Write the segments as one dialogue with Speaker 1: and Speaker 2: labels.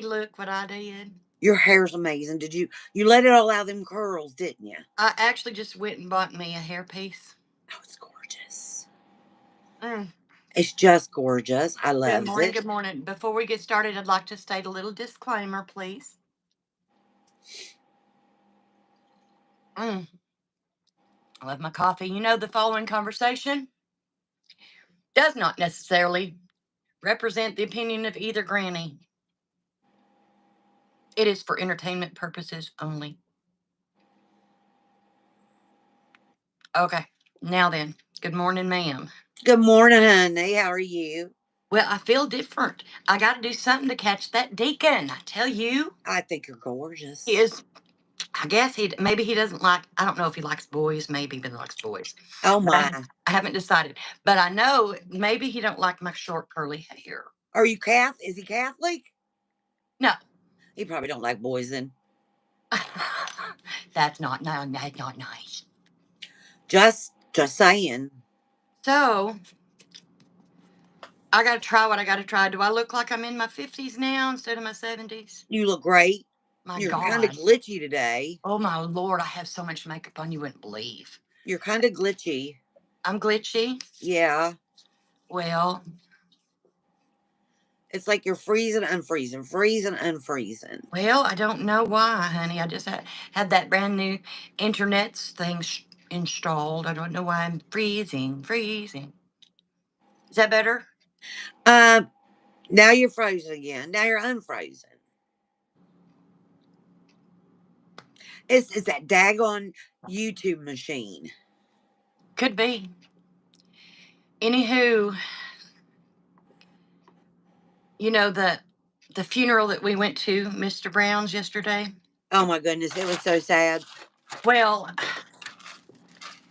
Speaker 1: Franny look what I did?
Speaker 2: Your hair's amazing. Did you let it all out of them curls, didn't you?
Speaker 1: I actually just went and bought me a hairpiece.
Speaker 2: Oh, it's gorgeous.
Speaker 1: Mm.
Speaker 2: It's just gorgeous. I
Speaker 1: Good
Speaker 2: loves
Speaker 1: morning.
Speaker 2: it.
Speaker 1: Good morning. Before we get started, I'd like to state a little disclaimer, please. I love my coffee. You know, the following conversation does not necessarily represent the opinion of either granny. It is for entertainment purposes only. Okay. Now then, good morning, ma'am.
Speaker 2: Good morning, honey. How are you?
Speaker 1: Well, I feel different. I got to do something to catch that deacon. I tell you,
Speaker 2: I think you're gorgeous.
Speaker 1: he is. I guess maybe he doesn't like. I don't know if he likes boys. Maybe he likes boys.
Speaker 2: Oh
Speaker 1: But
Speaker 2: my.
Speaker 1: I haven't decided. But I know maybe he don't like my short curly hair.
Speaker 2: Are you Catholic? Is he Catholic?
Speaker 1: No,
Speaker 2: He probably don't like boys then.
Speaker 1: that's not nice.
Speaker 2: Just saying.
Speaker 1: So I got to try what I got to try. Do I look like I'm in my 50s now instead of my 70s?
Speaker 2: You look great.
Speaker 1: My
Speaker 2: You're kind of
Speaker 1: God.
Speaker 2: glitchy today.
Speaker 1: Oh my Lord, I have so much makeup on you wouldn't believe.
Speaker 2: You're kind of glitchy.
Speaker 1: I'm glitchy.
Speaker 2: Yeah.
Speaker 1: Well,
Speaker 2: It's like you're freezing, unfreezing, freezing, unfreezing.
Speaker 1: well, I don't know why, honey. I just had that brand new internet thing installed. I don't know why I'm freezing. Is that better?
Speaker 2: Now you're frozen again. Now you're unfrozen. It's that daggone YouTube machine.
Speaker 1: Could be. Anywho, you know the funeral that we went to, Mr. Brown's yesterday.
Speaker 2: Oh my goodness, it was so sad.
Speaker 1: Well,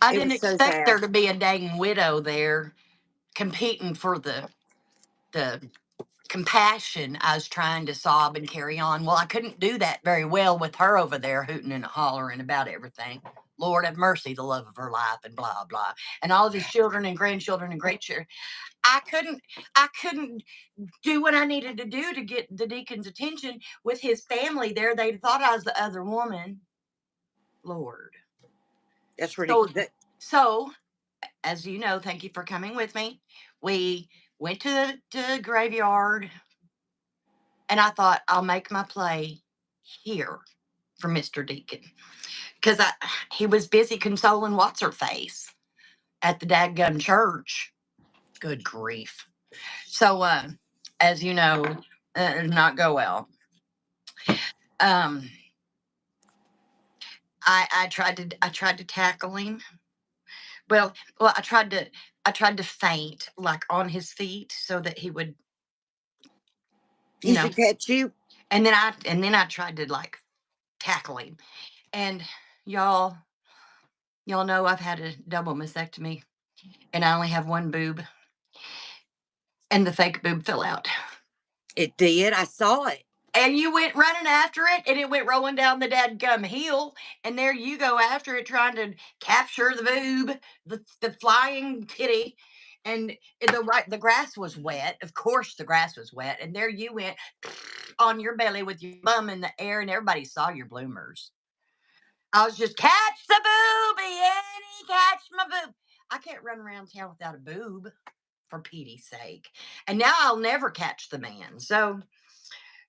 Speaker 1: I
Speaker 2: It
Speaker 1: didn't
Speaker 2: was so
Speaker 1: expect
Speaker 2: sad.
Speaker 1: there to be a dang widow there competing for the compassion I was trying to sob and carry on. Well, I couldn't do that very well with her over there hooting and hollering about everything. Lord have mercy, the love of her life, and blah blah, and all of his children and grandchildren and great children. I couldn't do what I needed to do to get the deacon's attention with his family there. They thought I was the other woman. Lord.
Speaker 2: That's
Speaker 1: So,
Speaker 2: ridiculous.
Speaker 1: so as you know, thank you for coming with me. We went to the graveyard, and I thought I'll make my play here for Mr. Deacon because he was busy consoling what's her face at the dadgum church. Good grief! So, as you know, it did not go well. Um, I tried to tackle him. Well, I tried to faint like on his feet so that he would, you
Speaker 2: He
Speaker 1: know,
Speaker 2: should catch you.
Speaker 1: and then I tried to like tackle him. And y'all know I've had a double mastectomy and I only have one boob and the fake boob fell out.
Speaker 2: It did. I saw it.
Speaker 1: And you went running after it and it went rolling down the dadgum hill. And there you go after it trying to capture the boob, the flying titty. And the grass was wet. Of course, the grass was wet. And there you went on your belly with your bum in the air, and everybody saw your bloomers. I was just catch the booby, Annie, catch my boob. I can't run around town without a boob, for Petey's sake. And now I'll never catch the man. So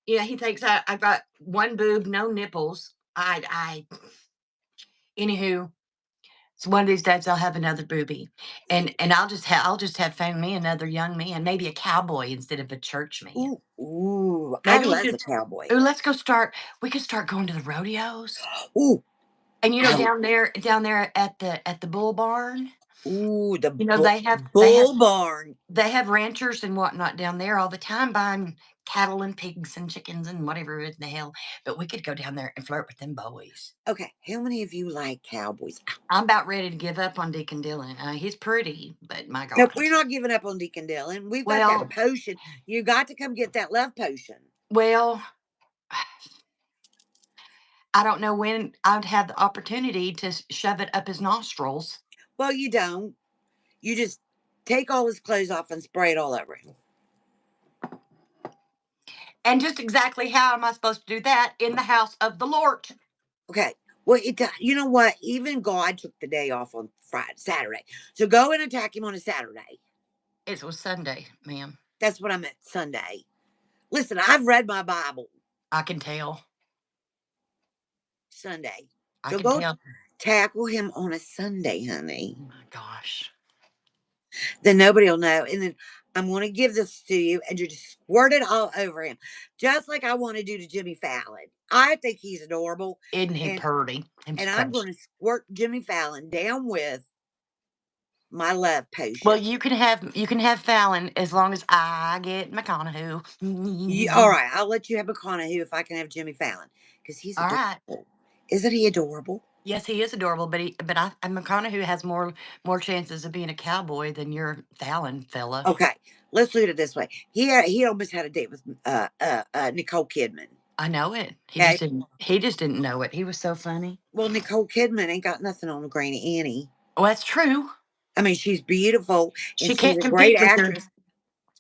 Speaker 1: yeah, he thinks I've got one boob, no nipples. Anywho, so one of these days I'll have another booby, and I'll just have found me another young man, maybe a cowboy instead of a church man.
Speaker 2: Ooh. I
Speaker 1: Maybe he
Speaker 2: love the
Speaker 1: could.
Speaker 2: cowboy.
Speaker 1: Ooh, let's go start. We could start going to the rodeos.
Speaker 2: Ooh.
Speaker 1: And you know, down there at the bull barn,
Speaker 2: Ooh, the
Speaker 1: you know,
Speaker 2: bull barn.
Speaker 1: they have ranchers and whatnot down there all the time buying cattle and pigs and chickens and whatever in the hell. But we could go down there and flirt with them boys.
Speaker 2: Okay, how many of you like cowboys?
Speaker 1: I'm about ready to give up on Deacon Dillon. He's pretty, but my
Speaker 2: Nope,
Speaker 1: God.
Speaker 2: we're not giving up on Deacon Dillon. We've got
Speaker 1: Well,
Speaker 2: that potion. You got to come get that love potion.
Speaker 1: well, I don't know when I'd have the opportunity to shove it up his nostrils.
Speaker 2: Well, you don't. You just take all his clothes off and spray it all over him.
Speaker 1: And just exactly how am I supposed to do that in the house of the Lord?
Speaker 2: Okay. Well, you know what? Even God took the day off on Friday, Saturday. So go and attack him on a Saturday.
Speaker 1: It was Sunday, ma'am.
Speaker 2: That's what I meant, Sunday. Listen, I've read my Bible
Speaker 1: I can tell.
Speaker 2: Sunday.
Speaker 1: I
Speaker 2: So
Speaker 1: can
Speaker 2: go
Speaker 1: tell.
Speaker 2: tackle him on a Sunday,
Speaker 1: Oh
Speaker 2: honey.
Speaker 1: my gosh.
Speaker 2: Then nobody will know. And then I'm going to give this to you and you just squirt it all over him. Just like I want to do to Jimmy Fallon. I think he's adorable.
Speaker 1: Isn't he
Speaker 2: And
Speaker 1: purty? Him's
Speaker 2: and I'm
Speaker 1: precious.
Speaker 2: going to squirt Jimmy Fallon down with my love
Speaker 1: Well,
Speaker 2: potion.
Speaker 1: you can have Fallon as long as I get
Speaker 2: All
Speaker 1: McConaughey.
Speaker 2: right, I'll let you have McConaughey if I can have Jimmy Fallon because he's
Speaker 1: All right.
Speaker 2: adorable. Isn't he adorable?
Speaker 1: Yes, he is adorable, but McConaughey has more chances of being a cowboy than your Fallon fella.
Speaker 2: Okay, let's look at it this way. He almost had a date with Nicole Kidman.
Speaker 1: I know it. He just
Speaker 2: Okay,
Speaker 1: didn't. He just didn't know it. He was so funny.
Speaker 2: well Nicole Kidman ain't got nothing on Granny Annie.
Speaker 1: Well, that's true.
Speaker 2: I mean, she's beautiful and
Speaker 1: She
Speaker 2: she's
Speaker 1: can't
Speaker 2: a great
Speaker 1: compete with your
Speaker 2: actress,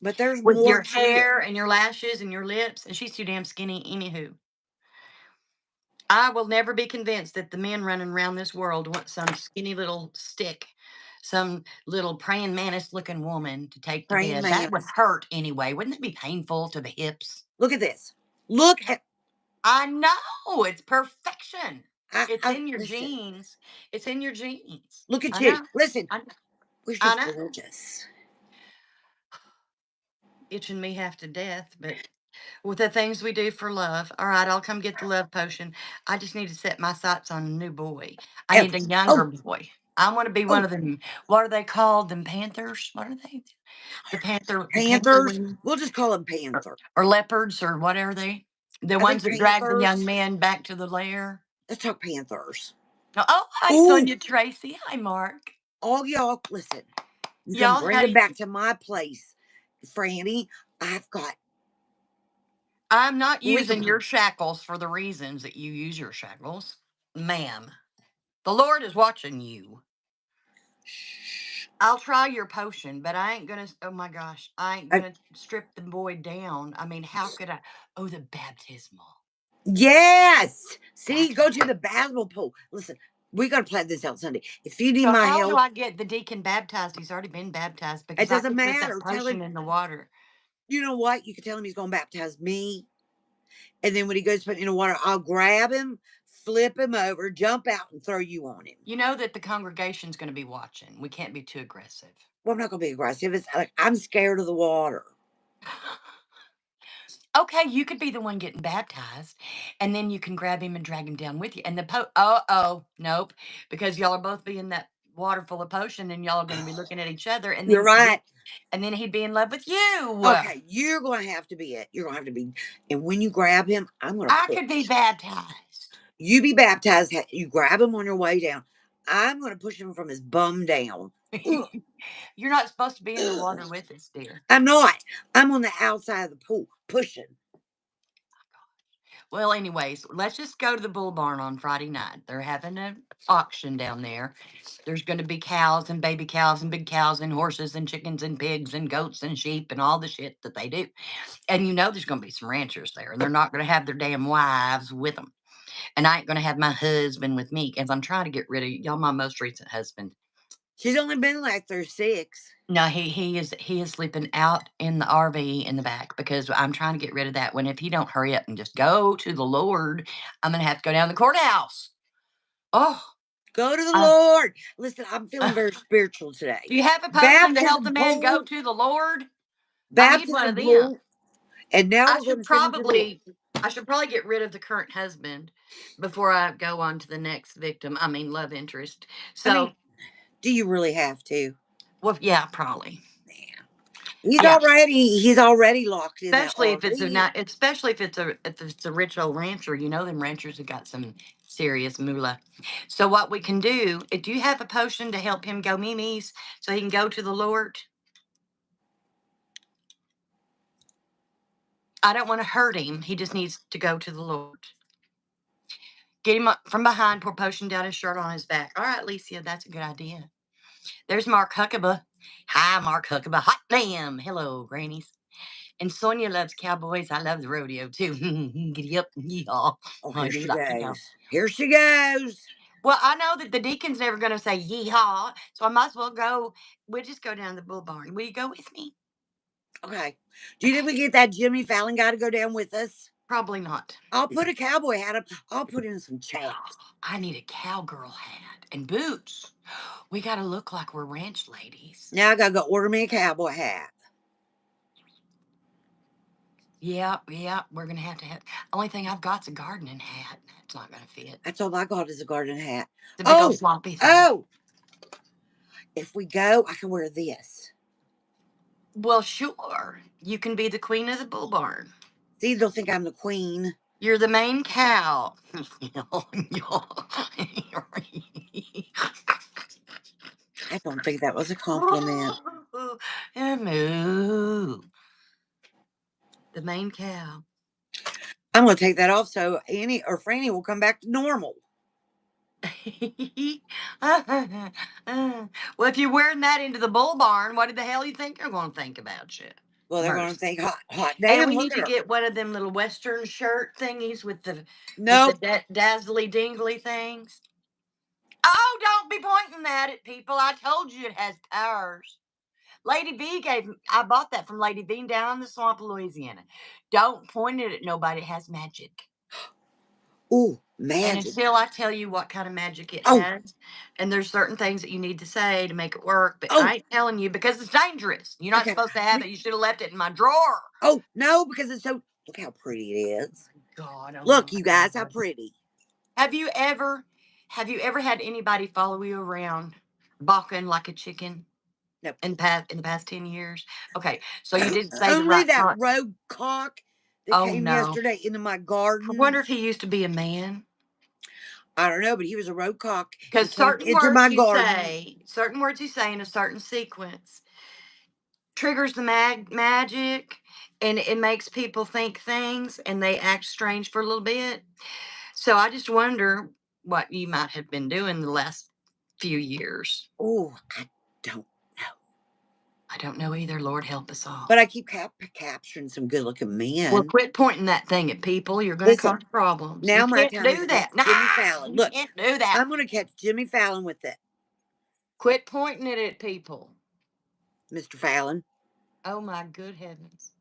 Speaker 2: but there's
Speaker 1: with
Speaker 2: more
Speaker 1: your
Speaker 2: to it.
Speaker 1: hair and your lashes and your lips, and she's too damn skinny. Anywho, I will never be convinced that the men running around this world want some skinny little stick, some little praying mantis looking woman to take to
Speaker 2: Praying
Speaker 1: bed. That would
Speaker 2: mantis.
Speaker 1: hurt anyway. Wouldn't it be painful to the hips?
Speaker 2: Look at this. Look at
Speaker 1: I know it's perfection. It's
Speaker 2: I
Speaker 1: in your
Speaker 2: listen.
Speaker 1: genes. It's in your genes.
Speaker 2: Look at
Speaker 1: I
Speaker 2: you.
Speaker 1: know.
Speaker 2: Listen,
Speaker 1: I,
Speaker 2: we're
Speaker 1: I
Speaker 2: just
Speaker 1: know.
Speaker 2: gorgeous.
Speaker 1: Itching me half to death, but with the things we do for love. All right, I'll come get the love potion. I just need to set my sights on a new boy. I
Speaker 2: Oh,
Speaker 1: need a younger
Speaker 2: oh,
Speaker 1: boy. I want to be one
Speaker 2: oh,
Speaker 1: of them. What are they called? Them panthers? What are they? The panther
Speaker 2: Panthers.
Speaker 1: women
Speaker 2: We'll just call them
Speaker 1: or,
Speaker 2: Panther.
Speaker 1: or leopards or what are they? The
Speaker 2: I think
Speaker 1: ones that drag the young
Speaker 2: Panthers.
Speaker 1: man back to the lair.
Speaker 2: Let's talk Panthers.
Speaker 1: Oh, hi,
Speaker 2: Ooh,
Speaker 1: Sonia Tracy. Hi, Mark.
Speaker 2: all y'all, listen. You can
Speaker 1: Y'all,
Speaker 2: bring
Speaker 1: how
Speaker 2: them
Speaker 1: do you?
Speaker 2: back to my place, Franny. I've got
Speaker 1: I'm not using
Speaker 2: wiggy.
Speaker 1: your shackles for the reasons that you use your shackles, ma'am. The Lord is watching you.
Speaker 2: Shh.
Speaker 1: I'll try your potion, but I ain't gonna. Oh my gosh, I ain't
Speaker 2: I,
Speaker 1: gonna strip the boy down. I mean, how could I? Oh, the baptismal.
Speaker 2: yes. See,
Speaker 1: That's
Speaker 2: go to the baptismal pool. Listen, we got to plan this out Sunday. If you need
Speaker 1: so.
Speaker 2: my
Speaker 1: How do
Speaker 2: help,
Speaker 1: I get the deacon baptized? He's already been baptized
Speaker 2: it
Speaker 1: because I
Speaker 2: doesn't
Speaker 1: could put that
Speaker 2: matter. Tell him,
Speaker 1: potion in the water.
Speaker 2: you know what? You can tell him he's going to baptize me. And then when he goes to put in the water, I'll grab him, flip him over, jump out, and throw you on him.
Speaker 1: You know that the congregation's going to be watching. We can't be too aggressive.
Speaker 2: Well, I'm not going to be aggressive. It's like I'm scared of the water.
Speaker 1: Okay, you could be the one getting baptized, and then you can grab him and drag him down with you. And nope, because y'all are both be in that water full of potion, and y'all are going to be looking at each other,
Speaker 2: You're right.
Speaker 1: and then he'd be in love with you.
Speaker 2: Okay, you're going to have to be it. You're going to have to be. And when you grab him, I'm going to
Speaker 1: I could be
Speaker 2: push.
Speaker 1: baptized.
Speaker 2: You be baptized. You grab him on your way down. I'm going to push him from his bum down. Ugh,
Speaker 1: You're not supposed to be in the
Speaker 2: ugh.
Speaker 1: water with us, dear.
Speaker 2: I'm not. I'm on the outside of the pool pushing.
Speaker 1: Well, anyways, let's just go to the bull barn on Friday night. They're having an auction down there. There's going to be cows and baby cows and big cows and horses and chickens and pigs and goats and sheep and all the shit that they do. And you know there's going to be some ranchers there, and they're not going to have their damn wives with them. And I ain't going to have my husband with me because I'm trying to get rid of y'all. My most recent husband.
Speaker 2: She's only been like they're 6.
Speaker 1: No, he is sleeping out in the RV in the back because I'm trying to get rid of that one. If he don't hurry up and just go to the Lord, I'm gonna have to go down to the courthouse. Oh,
Speaker 2: Go to the
Speaker 1: uh,
Speaker 2: Lord. Listen, I'm feeling
Speaker 1: uh,
Speaker 2: very spiritual today.
Speaker 1: do you have a potion to help the
Speaker 2: Baptism
Speaker 1: man go
Speaker 2: pool,
Speaker 1: to the Lord? I need one of
Speaker 2: baptism
Speaker 1: them.
Speaker 2: pool, and now
Speaker 1: I
Speaker 2: we're going
Speaker 1: should
Speaker 2: to send him to the Lord.
Speaker 1: probably I should probably get rid of the current husband before I go on to the next victim. I mean, love interest.
Speaker 2: I mean,
Speaker 1: So,
Speaker 2: do you really have to?
Speaker 1: well, yeah, probably.
Speaker 2: Man, he's
Speaker 1: Yeah,
Speaker 2: already locked in that RV.
Speaker 1: especially if it's a rich old rancher. You know, them ranchers have got some serious moolah. So, what we can do you have a potion to help him go mimes so he can go to the Lord? I don't want to hurt him. He just needs to go to the Lord. Get him up from behind, pour potion down his shirt on his back. All right, Licia, that's a good idea. There's Mark Huckabee. Hi, Mark Huckabee. Hot damn. Hello, Grannies. And Sonia loves cowboys. I love the rodeo too. Giddy up, yeehaw.
Speaker 2: Oh,
Speaker 1: I
Speaker 2: here
Speaker 1: do
Speaker 2: she
Speaker 1: like to go.
Speaker 2: goes. Here she goes.
Speaker 1: Well, I know that the deacon's never going to say yeehaw, so I might as well go. We'll just go down to the bull barn. Will you go with me?
Speaker 2: Okay. Do you think we
Speaker 1: Okay.
Speaker 2: get that Jimmy Fallon guy to go down with us?
Speaker 1: Probably not.
Speaker 2: I'll put a cowboy hat up. I'll put in some chaps.
Speaker 1: I need a cowgirl hat and boots. We got to look like we're ranch ladies.
Speaker 2: Now I gotta go order me a cowboy hat.
Speaker 1: Yeah, yeah, we're gonna have to have. Only thing I've got's a gardening hat. It's not gonna fit.
Speaker 2: That's all I got is a garden hat.
Speaker 1: The big old
Speaker 2: Oh,
Speaker 1: floppy thing.
Speaker 2: oh. If we go, I can wear this.
Speaker 1: Well, sure. You can be the queen of the bull barn.
Speaker 2: See, they'll think I'm the queen.
Speaker 1: You're the main cow.
Speaker 2: I don't think that was a compliment.
Speaker 1: Moo. The main cow.
Speaker 2: I'm gonna take that off so Annie or Franny will come back to normal.
Speaker 1: Well, if you're wearing that into the bull barn, what the hell you think they're going to think about you?
Speaker 2: Well, they're gonna
Speaker 1: Mercy.
Speaker 2: think hot
Speaker 1: And
Speaker 2: damn,
Speaker 1: we
Speaker 2: look
Speaker 1: need
Speaker 2: at
Speaker 1: to
Speaker 2: her.
Speaker 1: get one of them little Western shirt thingies with the
Speaker 2: Nope.
Speaker 1: dazzly dingly things. Oh, don't be pointing that at people. I told you it has powers. Lady V I bought that from Lady V down in the swamp of Louisiana. Don't point it at nobody. It has magic.
Speaker 2: Ooh,
Speaker 1: And
Speaker 2: magic.
Speaker 1: until I tell you what kind of magic it
Speaker 2: Oh,
Speaker 1: has, and there's certain things that you need to say to make it work, but
Speaker 2: oh,
Speaker 1: I ain't telling you because it's dangerous. You're not
Speaker 2: okay.
Speaker 1: supposed to have it. You should have left it in my drawer.
Speaker 2: Oh, no, because it's so, look how pretty it is.
Speaker 1: God, oh
Speaker 2: Look,
Speaker 1: my
Speaker 2: you guys, how
Speaker 1: God.
Speaker 2: pretty.
Speaker 1: Have you ever had anybody follow you around balking like a chicken
Speaker 2: No.
Speaker 1: in the past 10 years? Okay, so you didn't say the
Speaker 2: Only
Speaker 1: right
Speaker 2: that
Speaker 1: part.
Speaker 2: rogue cock that
Speaker 1: Oh
Speaker 2: came
Speaker 1: no.
Speaker 2: yesterday into my
Speaker 1: I
Speaker 2: garden.
Speaker 1: wonder if he used to be a man.
Speaker 2: I don't know, but he was a rogue cock. He
Speaker 1: Because
Speaker 2: came into my garden.
Speaker 1: certain words you say in a certain sequence triggers the magic, and it makes people think things and they act strange for a little bit. So I just wonder what you might have been doing the last few years.
Speaker 2: Oh, I don't know.
Speaker 1: I don't know either. Lord help us all.
Speaker 2: But I keep capturing some good looking
Speaker 1: Well,
Speaker 2: men.
Speaker 1: quit pointing that thing at people. You're going to
Speaker 2: Listen,
Speaker 1: cause problems. You
Speaker 2: now my
Speaker 1: can't
Speaker 2: time is
Speaker 1: do
Speaker 2: against
Speaker 1: that. Nah,
Speaker 2: Jimmy Fallon.
Speaker 1: you
Speaker 2: Look,
Speaker 1: can't do that.
Speaker 2: I'm going to catch Jimmy Fallon with it.
Speaker 1: Quit pointing it at people.
Speaker 2: Mr. Fallon.
Speaker 1: Oh my good heavens.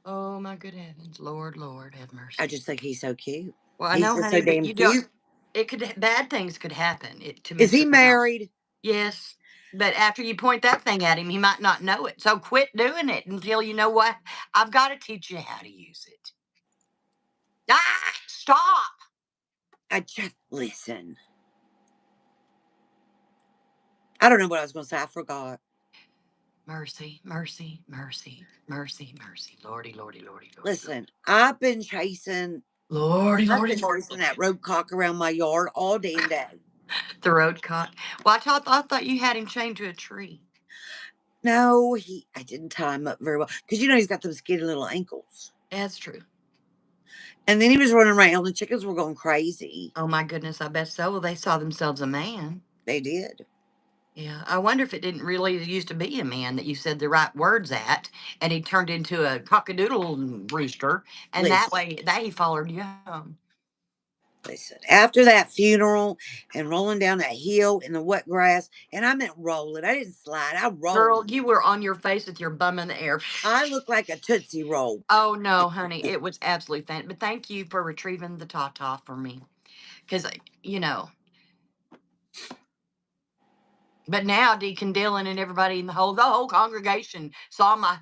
Speaker 1: Oh my good heavens. Lord, Lord, have
Speaker 2: I
Speaker 1: mercy.
Speaker 2: just think he's so cute.
Speaker 1: Well, I
Speaker 2: He's
Speaker 1: know,
Speaker 2: just so
Speaker 1: honey, but
Speaker 2: damn
Speaker 1: you don't.
Speaker 2: cute.
Speaker 1: It could bad things could happen to
Speaker 2: Is he
Speaker 1: Mr. Fallon.
Speaker 2: married?
Speaker 1: Yes, but after you point that thing at him, he might not know it. So quit doing it until you know what. I've got to teach you how to use it. Ah, stop.
Speaker 2: I just listen. I don't know what I was going to say. I forgot.
Speaker 1: Mercy, mercy, mercy, mercy, mercy. Lordy, lordy, lordy, lordy,
Speaker 2: Listen, I've been chasing.
Speaker 1: lordy,
Speaker 2: I've
Speaker 1: lordy,
Speaker 2: been
Speaker 1: lordy,
Speaker 2: chasing that
Speaker 1: lordy.
Speaker 2: road cock around my yard all damn day.
Speaker 1: The road cock. Well, I thought you had him chained to a tree.
Speaker 2: No, I didn't tie him up very well because you know he's got those skinny little ankles.
Speaker 1: That's true.
Speaker 2: And then he was running around. The chickens were going crazy.
Speaker 1: Oh my goodness, I bet so. Well, they saw themselves a man.
Speaker 2: They did.
Speaker 1: Yeah, I wonder if it didn't really used to be a man that you said the right words at, and he turned into a cockadoodle rooster, and that
Speaker 2: Listen,
Speaker 1: way that he followed you home.
Speaker 2: listen. After that funeral and rolling down that hill in the wet grass, and I meant rolling. I didn't slide. I
Speaker 1: Girl,
Speaker 2: rolled.
Speaker 1: you were on your face with your bum in the air.
Speaker 2: I look like a Tootsie Roll.
Speaker 1: Oh no, honey, it was absolutely fantastic. But thank you for retrieving the Tata for me, because you know. But now Deacon Dillon and everybody in the whole congregation saw my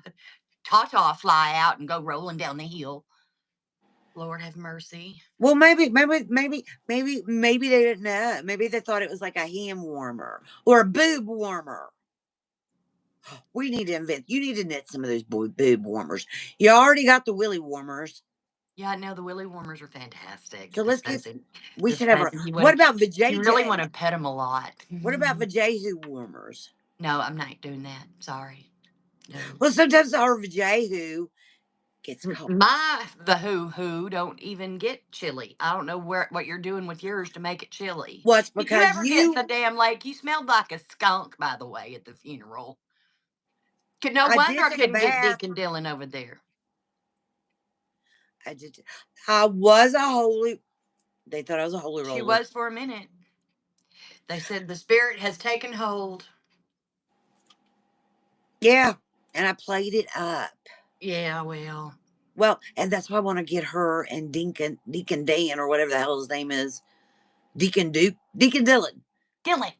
Speaker 1: Tata fly out and go rolling down the hill. Lord have mercy.
Speaker 2: Well, maybe they didn't know. Maybe they thought it was like a hand warmer or a boob warmer. We need to invent. You need to knit some of those boob warmers. You already got the willy warmers,
Speaker 1: Yeah, no, the willy warmers are fantastic.
Speaker 2: so
Speaker 1: They're
Speaker 2: let's get.
Speaker 1: fuzzy.
Speaker 2: We
Speaker 1: They're
Speaker 2: should have.
Speaker 1: fuzzy.
Speaker 2: What about
Speaker 1: You really want
Speaker 2: vajayjay?
Speaker 1: to pet them a lot.
Speaker 2: What about vajayjay warmers?
Speaker 1: No, I'm not doing that. Sorry. No.
Speaker 2: Well, sometimes our vajayjay gets cold.
Speaker 1: The who don't even get chilly. I don't know what you're doing with yours to make it chilly.
Speaker 2: Well, it's
Speaker 1: Did you
Speaker 2: because
Speaker 1: ever get
Speaker 2: you.
Speaker 1: the damn lake? You smelled like a skunk, by the way, at the funeral. No
Speaker 2: I
Speaker 1: wonder
Speaker 2: did
Speaker 1: I
Speaker 2: take a
Speaker 1: couldn't get
Speaker 2: bath.
Speaker 1: Deacon Dylan over there.
Speaker 2: I did. I was a holy. They thought I was a holy
Speaker 1: She
Speaker 2: roller.
Speaker 1: was for a minute. They said the spirit has taken hold.
Speaker 2: Yeah, and I played it up.
Speaker 1: Yeah, well,
Speaker 2: Well, and that's why I want to get her and Deacon Dan or whatever the hell his name is, Deacon Dylan,
Speaker 1: Dylan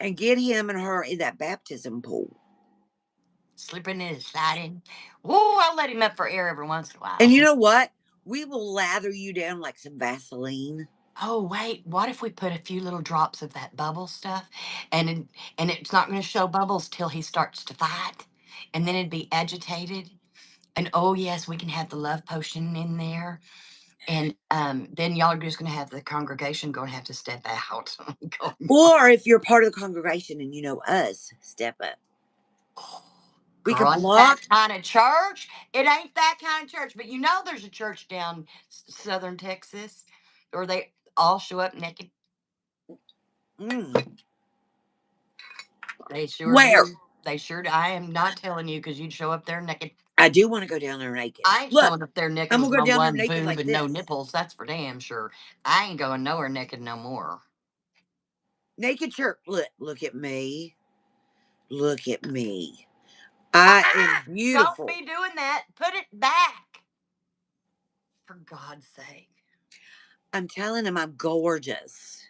Speaker 2: and get him and her in that baptism pool.
Speaker 1: slipping in and sliding. Oh, I'll let him up for air every once in a
Speaker 2: And you
Speaker 1: while.
Speaker 2: know what? We will lather you down like some Vaseline.
Speaker 1: Oh wait, what if we put a few little drops of that bubble stuff, and it's not going to show bubbles till he starts to fight, and then it'd be agitated. And oh yes, we can have the love potion in there, and then y'all are just going to have the congregation going to have to step out. Going,
Speaker 2: Or if you're part of the congregation and you know us, step up. We
Speaker 1: girl,
Speaker 2: could
Speaker 1: ain't that
Speaker 2: block.
Speaker 1: kind of church? It ain't that kind of church, but you know there's a church down southern Texas, or they all show up naked.
Speaker 2: Mm,
Speaker 1: They sure
Speaker 2: where?
Speaker 1: do. They sure do. I am not telling you because you'd show up there naked.
Speaker 2: I do want to go down there naked.
Speaker 1: I ain't
Speaker 2: Look,
Speaker 1: showing up there naked
Speaker 2: I'm
Speaker 1: with
Speaker 2: gonna go
Speaker 1: my
Speaker 2: down there
Speaker 1: one
Speaker 2: naked
Speaker 1: boob
Speaker 2: like
Speaker 1: and no
Speaker 2: this.
Speaker 1: nipples. That's for damn sure. I ain't going nowhere naked no more.
Speaker 2: Naked church. Look at me. Look at me. I am
Speaker 1: Don't
Speaker 2: beautiful.
Speaker 1: be doing that. Put it back. For God's sake.
Speaker 2: I'm telling him I'm gorgeous.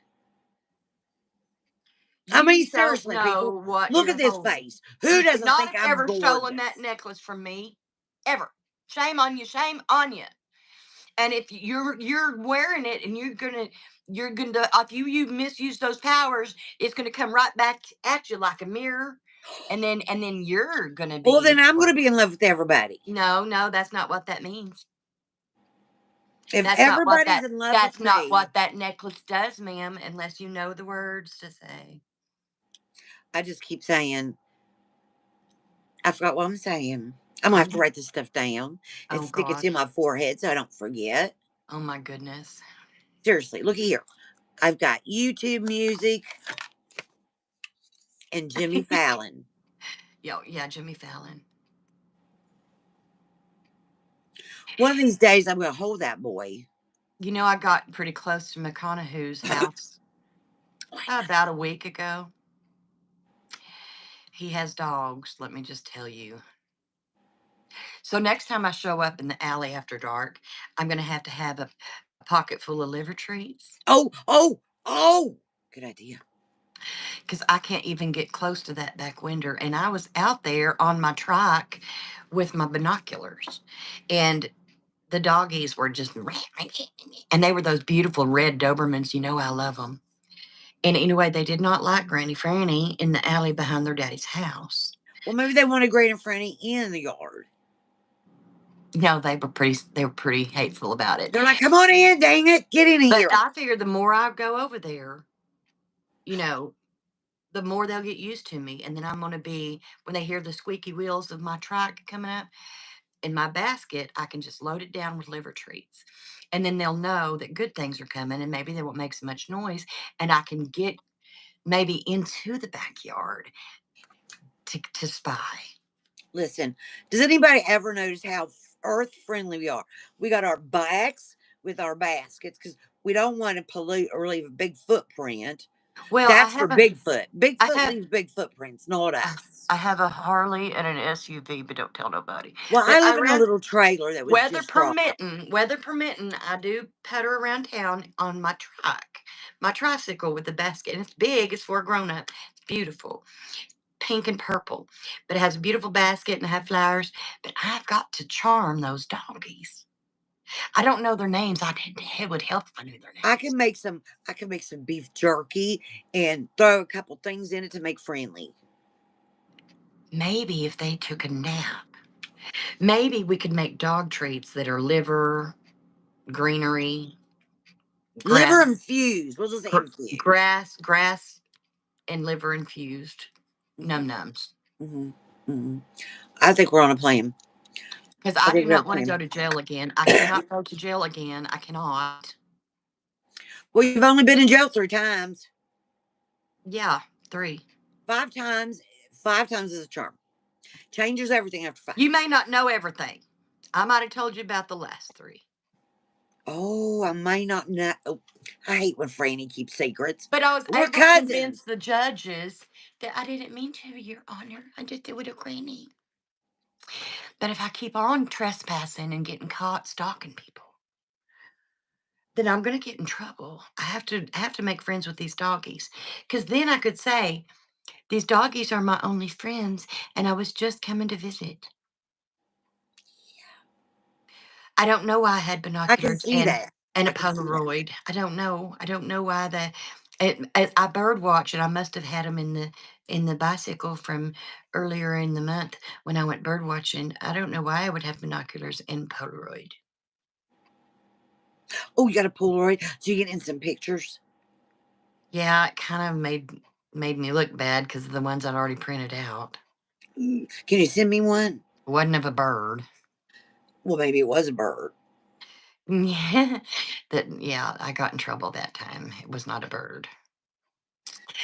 Speaker 2: I mean,
Speaker 1: You don't
Speaker 2: seriously,
Speaker 1: know
Speaker 2: people,
Speaker 1: what
Speaker 2: look at
Speaker 1: you're
Speaker 2: this
Speaker 1: holding.
Speaker 2: face. Who
Speaker 1: You should
Speaker 2: doesn't
Speaker 1: not
Speaker 2: think
Speaker 1: have
Speaker 2: I'm
Speaker 1: ever stolen that
Speaker 2: gorgeous?
Speaker 1: necklace from me. Ever. Shame on you. Shame on you. And if you're wearing it and you're gonna if you misuse those powers, it's gonna come right back at you like a mirror, and then you're gonna
Speaker 2: Well, then
Speaker 1: be
Speaker 2: I'm going
Speaker 1: well,
Speaker 2: to be in love with everybody.
Speaker 1: no, that's not what that means.
Speaker 2: If
Speaker 1: That's not what
Speaker 2: everybody's
Speaker 1: that
Speaker 2: in love with
Speaker 1: that's not
Speaker 2: me,
Speaker 1: what that necklace does, ma'am, unless you know the words to say.
Speaker 2: I just keep saying, I forgot what I'm saying. I'm going to have to
Speaker 1: I'm
Speaker 2: write this stuff down and
Speaker 1: oh
Speaker 2: stick it to
Speaker 1: gosh.
Speaker 2: my forehead so I don't forget.
Speaker 1: Oh my goodness.
Speaker 2: Seriously, look at here. I've got YouTube music and Jimmy Fallon.
Speaker 1: Yo, yeah, Jimmy Fallon.
Speaker 2: One of these days, I'm going to hold that boy.
Speaker 1: I got pretty close to McConaughey's house about a week ago. He has dogs, let me just tell you. So next time I show up in the alley after dark, I'm going to have a pocket full of liver treats
Speaker 2: Oh, oh, oh. Good idea.
Speaker 1: because I can't even get close to that back window. And I was out there on my trike with my binoculars, and the doggies were just, and they were those beautiful red Dobermans. You know I love them. And anyway, they did not like Granny Franny in the alley behind their daddy's house.
Speaker 2: Well, maybe they wanted Great and Franny in the yard.
Speaker 1: No, they were pretty hateful about it.
Speaker 2: They're like, come on in, dang it. Get in
Speaker 1: But
Speaker 2: here.
Speaker 1: I figured the more I go over there, you know, the more they'll get used to me. And then I'm going to be, when they hear the squeaky wheels of my trike coming up in my basket, I can just load it down with liver treats. And then they'll know that good things are coming and maybe they won't make so much noise. And I can get maybe into the backyard to spy.
Speaker 2: Listen, does anybody ever notice how earth friendly we are? We got our backs with our baskets because we don't want to pollute or leave a big footprint.
Speaker 1: Well,
Speaker 2: That's for Bigfoot.
Speaker 1: I
Speaker 2: Bigfoot
Speaker 1: have,
Speaker 2: leaves big footprints, not
Speaker 1: I
Speaker 2: us.
Speaker 1: I have a Harley and an SUV, but don't tell nobody.
Speaker 2: Well,
Speaker 1: But
Speaker 2: I
Speaker 1: I
Speaker 2: live in a
Speaker 1: read
Speaker 2: little trailer that was just brought up.
Speaker 1: weather permitting, I do putter around town on my tricycle with the basket. And it's big, it's for a grown up. It's beautiful, pink and purple. But it has a beautiful basket and I have flowers. But I've got to charm those doggies. I don't know their names. It would help if I knew their
Speaker 2: I
Speaker 1: names.
Speaker 2: can make some. I can make some beef jerky and throw a couple things in it to make friendly.
Speaker 1: Maybe if they took a nap, maybe we could make dog treats that are liver, greenery,
Speaker 2: Liver
Speaker 1: grass,
Speaker 2: infused. We'll just say infused.
Speaker 1: grass and liver infused
Speaker 2: Hmm.
Speaker 1: num nums.
Speaker 2: Hmm. Hmm. I think we're on a plan.
Speaker 1: Because
Speaker 2: I
Speaker 1: I
Speaker 2: think
Speaker 1: do
Speaker 2: we have
Speaker 1: not
Speaker 2: a
Speaker 1: want to
Speaker 2: plan.
Speaker 1: go to jail again. I cannot go to jail again. I cannot.
Speaker 2: Well, you've only been in jail 3 times.
Speaker 1: Yeah, three.
Speaker 2: 5 times. 5 times is a charm. Changes everything after 5.
Speaker 1: You may not know everything. I might have told you about the last 3.
Speaker 2: Oh, I may not know. Oh, I hate when Franny keeps secrets.
Speaker 1: But I was
Speaker 2: We're
Speaker 1: able to
Speaker 2: cousins.
Speaker 1: convince the judges that I didn't mean to, Your Honor. I just did with a granny. But if I keep on trespassing and getting caught stalking people, then I'm gonna get in trouble. I have to make friends with these doggies. Cause then I could say, these doggies are my only friends, and I was just coming to visit. I don't know why I had
Speaker 2: I can
Speaker 1: binoculars
Speaker 2: see that.
Speaker 1: and
Speaker 2: I
Speaker 1: a
Speaker 2: can see that.
Speaker 1: Polaroid. I don't know. I don't know why I bird watched, and I must have had them in the bicycle from earlier in the month when I went bird watching. I don't know why I would have binoculars and Polaroid.
Speaker 2: Oh, you got a Polaroid? So you get in some pictures?
Speaker 1: Yeah, it kind of made me look bad because of the ones I'd already printed out.
Speaker 2: Can you send me one?
Speaker 1: Wasn't of a bird.
Speaker 2: Well, maybe it was a bird.
Speaker 1: Yeah, yeah, I got in trouble that time. It was not a bird.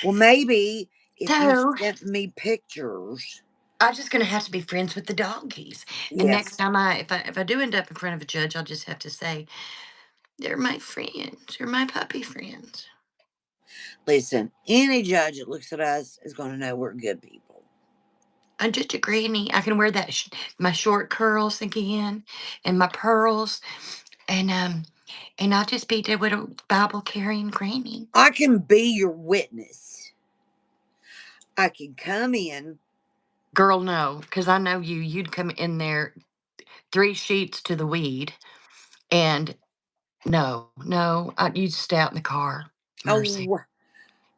Speaker 2: Well, maybe if you
Speaker 1: So
Speaker 2: sent me pictures.
Speaker 1: I'm just gonna have to be friends with the doggies. And next
Speaker 2: Yes.
Speaker 1: time if I do end up in front of a judge, I'll just have to say, "They're my friends. They're my puppy friends."
Speaker 2: Listen, any judge that looks at us is going to know we're good people.
Speaker 1: I'm just a granny. I can wear that my short curls again, and my pearls, and I'll just be the little Bible carrying granny.
Speaker 2: I can be your witness. I can come in.
Speaker 1: Girl, no, because I know you. You'd come in there 3 sheets to the weed, and no, no, you'd stay out in the car. Mercy.
Speaker 2: Oh,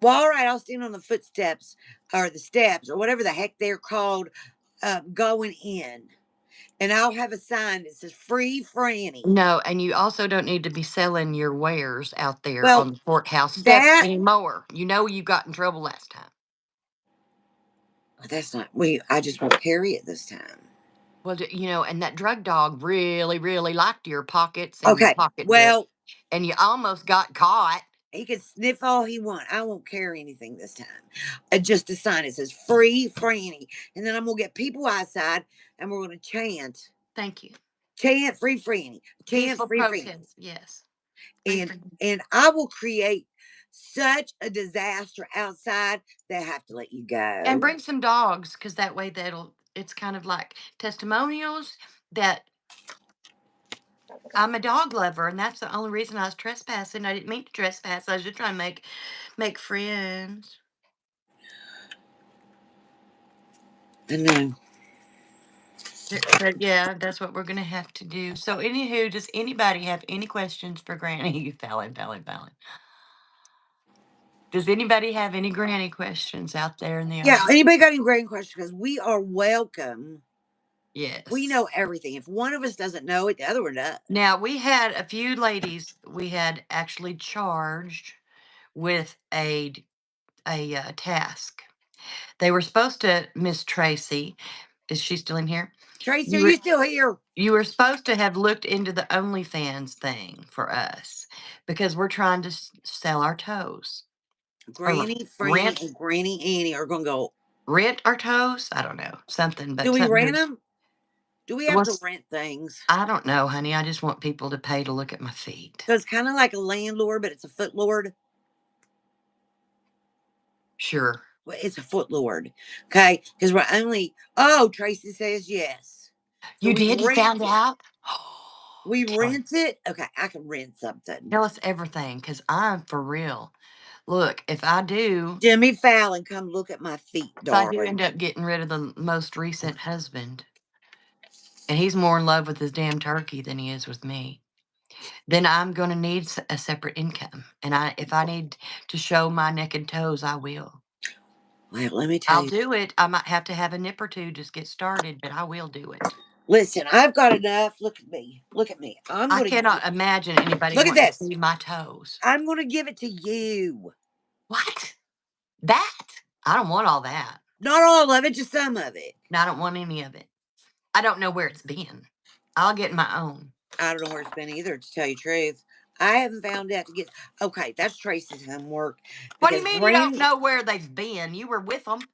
Speaker 2: well, all right. I'll stand on the footsteps or the steps or whatever the heck they're called going in. And I'll have a sign that says free Franny.
Speaker 1: No, and you also don't need to be selling your wares out there
Speaker 2: Well,
Speaker 1: on the courthouse steps
Speaker 2: that,
Speaker 1: anymore. You know you got in trouble last time.
Speaker 2: that's not, I just won't carry it this time.
Speaker 1: Well, and that drug dog really, really liked your pockets and your
Speaker 2: Okay.
Speaker 1: pocketbook,
Speaker 2: Well,
Speaker 1: and you almost got caught.
Speaker 2: he can sniff all he wants. I won't carry anything this time. Just a sign that says free Franny. And then I'm going to get people outside and we're going to chant.
Speaker 1: Thank you.
Speaker 2: Chant free Franny. Chant
Speaker 1: Peaceful
Speaker 2: free Franny.
Speaker 1: protest. Yes. Free
Speaker 2: And
Speaker 1: freedom.
Speaker 2: and I will create such a disaster outside they have to let you
Speaker 1: And
Speaker 2: go.
Speaker 1: bring some dogs, because that way it's kind of like testimonials that I'm a dog lover, and that's the only reason I was trespassing. I didn't mean to trespass. I was just trying to make friends.
Speaker 2: I know.
Speaker 1: But yeah, that's what we're gonna have to do. So, anywho, does anybody have any questions for Granny? Fallon, Fallon, Fallon. Does anybody have any Granny questions out there in the
Speaker 2: Yeah,
Speaker 1: audience?
Speaker 2: anybody got any great questions? Because we are welcome. We
Speaker 1: Yes.
Speaker 2: know everything. If one of us doesn't know it, the other one does.
Speaker 1: Now we had a few ladies we had actually charged with a task. They were supposed to, Miss Tracy, is she still in here?
Speaker 2: Tracy, are
Speaker 1: You
Speaker 2: you
Speaker 1: were
Speaker 2: still here?
Speaker 1: you were supposed to have looked into the OnlyFans thing for us because we're trying to sell our toes or
Speaker 2: Granny, Franny,
Speaker 1: rent
Speaker 2: and Granny Annie are going to go.
Speaker 1: rent our toes. I don't know, something,
Speaker 2: Do
Speaker 1: but
Speaker 2: we
Speaker 1: something.
Speaker 2: rent them? Do we have to
Speaker 1: Was
Speaker 2: rent things?
Speaker 1: I don't know, honey. I just want people to pay to look at my feet.
Speaker 2: So it's kind of like a landlord, but it's a footlord.
Speaker 1: Sure.
Speaker 2: Well, it's a footlord. Okay. Because we're only, oh, Tracy says yes. So
Speaker 1: You
Speaker 2: we
Speaker 1: did? You
Speaker 2: rent
Speaker 1: found
Speaker 2: it.
Speaker 1: out?
Speaker 2: We
Speaker 1: Tell
Speaker 2: rent it. Okay. I can rent something.
Speaker 1: tell us everything, because I'm for real. Look,
Speaker 2: Jimmy Fallon, come look at my feet,
Speaker 1: if I do
Speaker 2: darling.
Speaker 1: end up getting rid of the most recent husband, and he's more in love with his damn turkey than he is with me, then I'm gonna need a separate income. And if I need to show my naked toes, I will.
Speaker 2: Well, let me tell
Speaker 1: I'll
Speaker 2: you.
Speaker 1: do it. I might have to have a nip or two just get started, but I will do it.
Speaker 2: Listen, I've got enough. Look at me. Look at me. I'm
Speaker 1: I
Speaker 2: going to
Speaker 1: cannot imagine anybody
Speaker 2: look at
Speaker 1: wanting to
Speaker 2: this.
Speaker 1: see my toes.
Speaker 2: I'm going to give it to you.
Speaker 1: What? That? I don't want all that.
Speaker 2: Not all of it, just some of it.
Speaker 1: And I don't want any of it. I don't know where it's been. I'll get my own.
Speaker 2: I don't know where it's been either, to tell you the truth. I haven't found out to get. Okay, that's Tracy's homework
Speaker 1: What do you
Speaker 2: because
Speaker 1: mean you don't
Speaker 2: Granny.
Speaker 1: know where they've been? You were with them.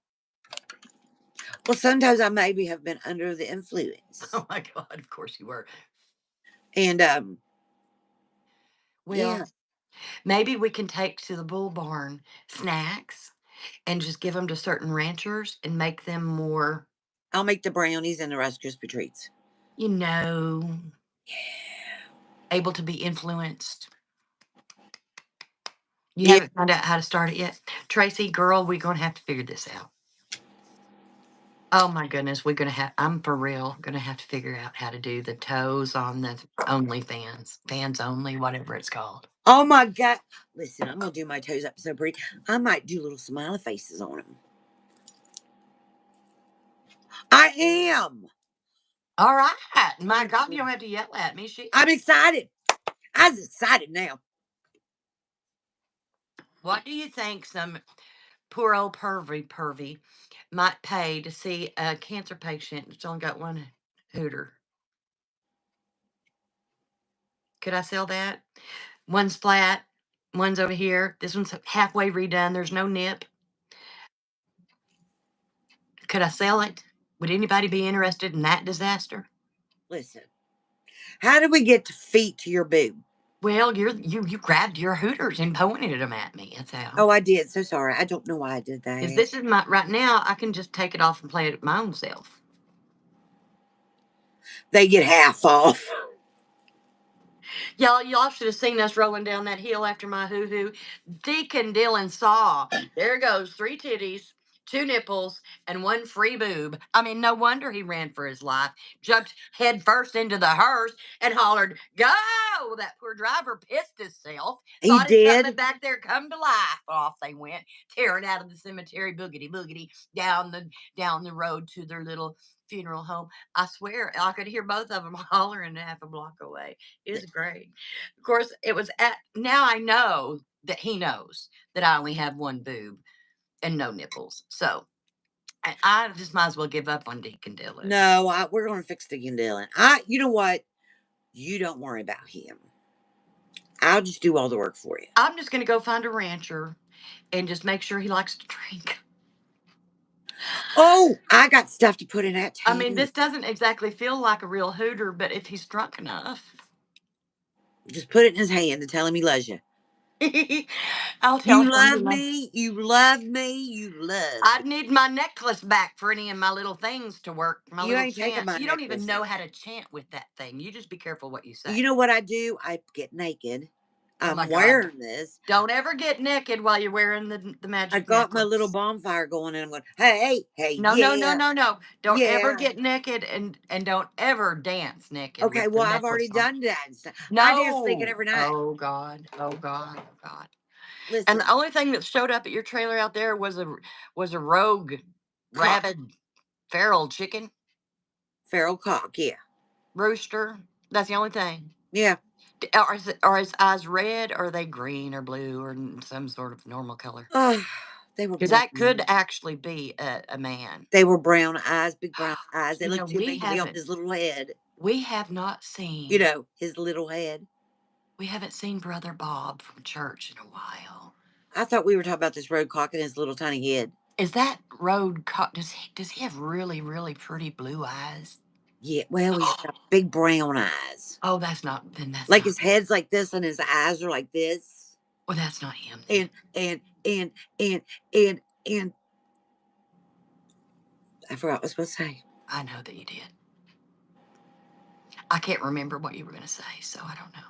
Speaker 2: Well, sometimes I maybe have been under the influence.
Speaker 1: Oh my God, of course you were.
Speaker 2: And, yeah,
Speaker 1: Well, maybe we can take to the bull barn snacks and just give them to certain ranchers and make them more,
Speaker 2: I'll make the brownies and the Rice Krispie treats.
Speaker 1: you know, able to be influenced. You
Speaker 2: Yeah.
Speaker 1: haven't found out how to start it yet? Tracy, girl, we're going to have to figure this out. Oh my goodness, we're going to have, I'm for real, going to have to figure out how to do the toes on the OnlyFans, fans only, whatever it's called.
Speaker 2: Oh my God. Listen, I'm going to do my toes up so pretty. I might do little smiley faces on them. I am.
Speaker 1: All right. My God, you don't have to yell at me.
Speaker 2: I'm excited. I'm excited now.
Speaker 1: What do you think some poor old pervy might pay to see a cancer patient that's only got one hooter? Could I sell that? One's flat, one's over here. This one's halfway redone. There's no nip. Could I sell it? Would anybody be interested in that disaster?
Speaker 2: Listen, how did we get to feet to your boob?
Speaker 1: Well, you grabbed your hooters and pointed them at me. That's how.
Speaker 2: Oh, I did. So sorry. I don't know why I did
Speaker 1: Because
Speaker 2: that.
Speaker 1: this is my right now. I can just take it off and play it my own self.
Speaker 2: They get half off.
Speaker 1: Y'all should have seen us rolling down that hill after my hoo hoo. Deacon Dylan saw there goes 3 titties, 2 nipples, and 1 free boob. I mean, no wonder he ran for his life. Jumped head first into the hearse and hollered, "Go!" That poor driver pissed himself.
Speaker 2: He
Speaker 1: Thought his something
Speaker 2: did.
Speaker 1: back there come to life. Off they went, tearing out of the cemetery, boogity boogity, down the road to their little funeral home. I swear, I could hear both of them hollering half a block away. It was great. Of course, it was at now I know that he knows that I only have one boob and no nipples. So I just might as well give up on Deacon Dylan.
Speaker 2: No, we're going to fix Deacon Dylan. You know what? You don't worry about him. I'll just do all the work for you.
Speaker 1: I'm just going to go find a rancher and just make sure he likes to drink.
Speaker 2: Oh, I got stuff to put in that
Speaker 1: I mean,
Speaker 2: too.
Speaker 1: this doesn't exactly feel like a real hooter, but if he's drunk enough,
Speaker 2: Just put it in his hand and tell him he loves you.
Speaker 1: I'll tell
Speaker 2: You
Speaker 1: him.
Speaker 2: love me. You love me. You love
Speaker 1: I
Speaker 2: me.
Speaker 1: need my necklace back for any of my little things to work, my
Speaker 2: You
Speaker 1: little
Speaker 2: ain't taking
Speaker 1: chants.
Speaker 2: my
Speaker 1: You don't even
Speaker 2: necklace.
Speaker 1: know how to chant with that thing. You just be careful what you
Speaker 2: You
Speaker 1: say.
Speaker 2: know what I do? I get naked.
Speaker 1: Oh my
Speaker 2: I'm
Speaker 1: God.
Speaker 2: wearing this.
Speaker 1: Don't ever get naked while you're wearing the
Speaker 2: I
Speaker 1: magic
Speaker 2: got my little
Speaker 1: necklace.
Speaker 2: bonfire going and I'm going, hey, hey,
Speaker 1: No, no, no,
Speaker 2: yeah,
Speaker 1: no, no. Don't ever
Speaker 2: yeah.
Speaker 1: get naked and don't ever dance naked
Speaker 2: Okay,
Speaker 1: with the
Speaker 2: well, I've already
Speaker 1: necklace on.
Speaker 2: done that. I dance naked
Speaker 1: No.
Speaker 2: every night.
Speaker 1: Oh God. Oh God. Oh God. And the
Speaker 2: Listen,
Speaker 1: only thing that showed up at your trailer out there was a rogue,
Speaker 2: cock,
Speaker 1: rabid, feral chicken,
Speaker 2: feral cock, yeah.
Speaker 1: rooster. That's the only thing.
Speaker 2: Yeah.
Speaker 1: Are his eyes red? Or are they green or blue or some sort of normal color?
Speaker 2: Oh, they were
Speaker 1: Because that could
Speaker 2: brown.
Speaker 1: actually be a man.
Speaker 2: They were brown eyes, big brown eyes. They
Speaker 1: You know,
Speaker 2: looked too big to be on his little head.
Speaker 1: we have not
Speaker 2: You
Speaker 1: seen
Speaker 2: know, his little head.
Speaker 1: we haven't seen Brother Bob from church in a while.
Speaker 2: I thought we were talking about this road cock and his little tiny head.
Speaker 1: Is that does he have really, really pretty blue eyes?
Speaker 2: Yeah, well, he's got big brown eyes.
Speaker 1: Oh, that's
Speaker 2: Like
Speaker 1: not
Speaker 2: his head's like this and his eyes are like this.
Speaker 1: well, that's not him then.
Speaker 2: And, and, and, and, I forgot what I was supposed to say.
Speaker 1: I know that you did. I can't remember what you were gonna say, so I don't know.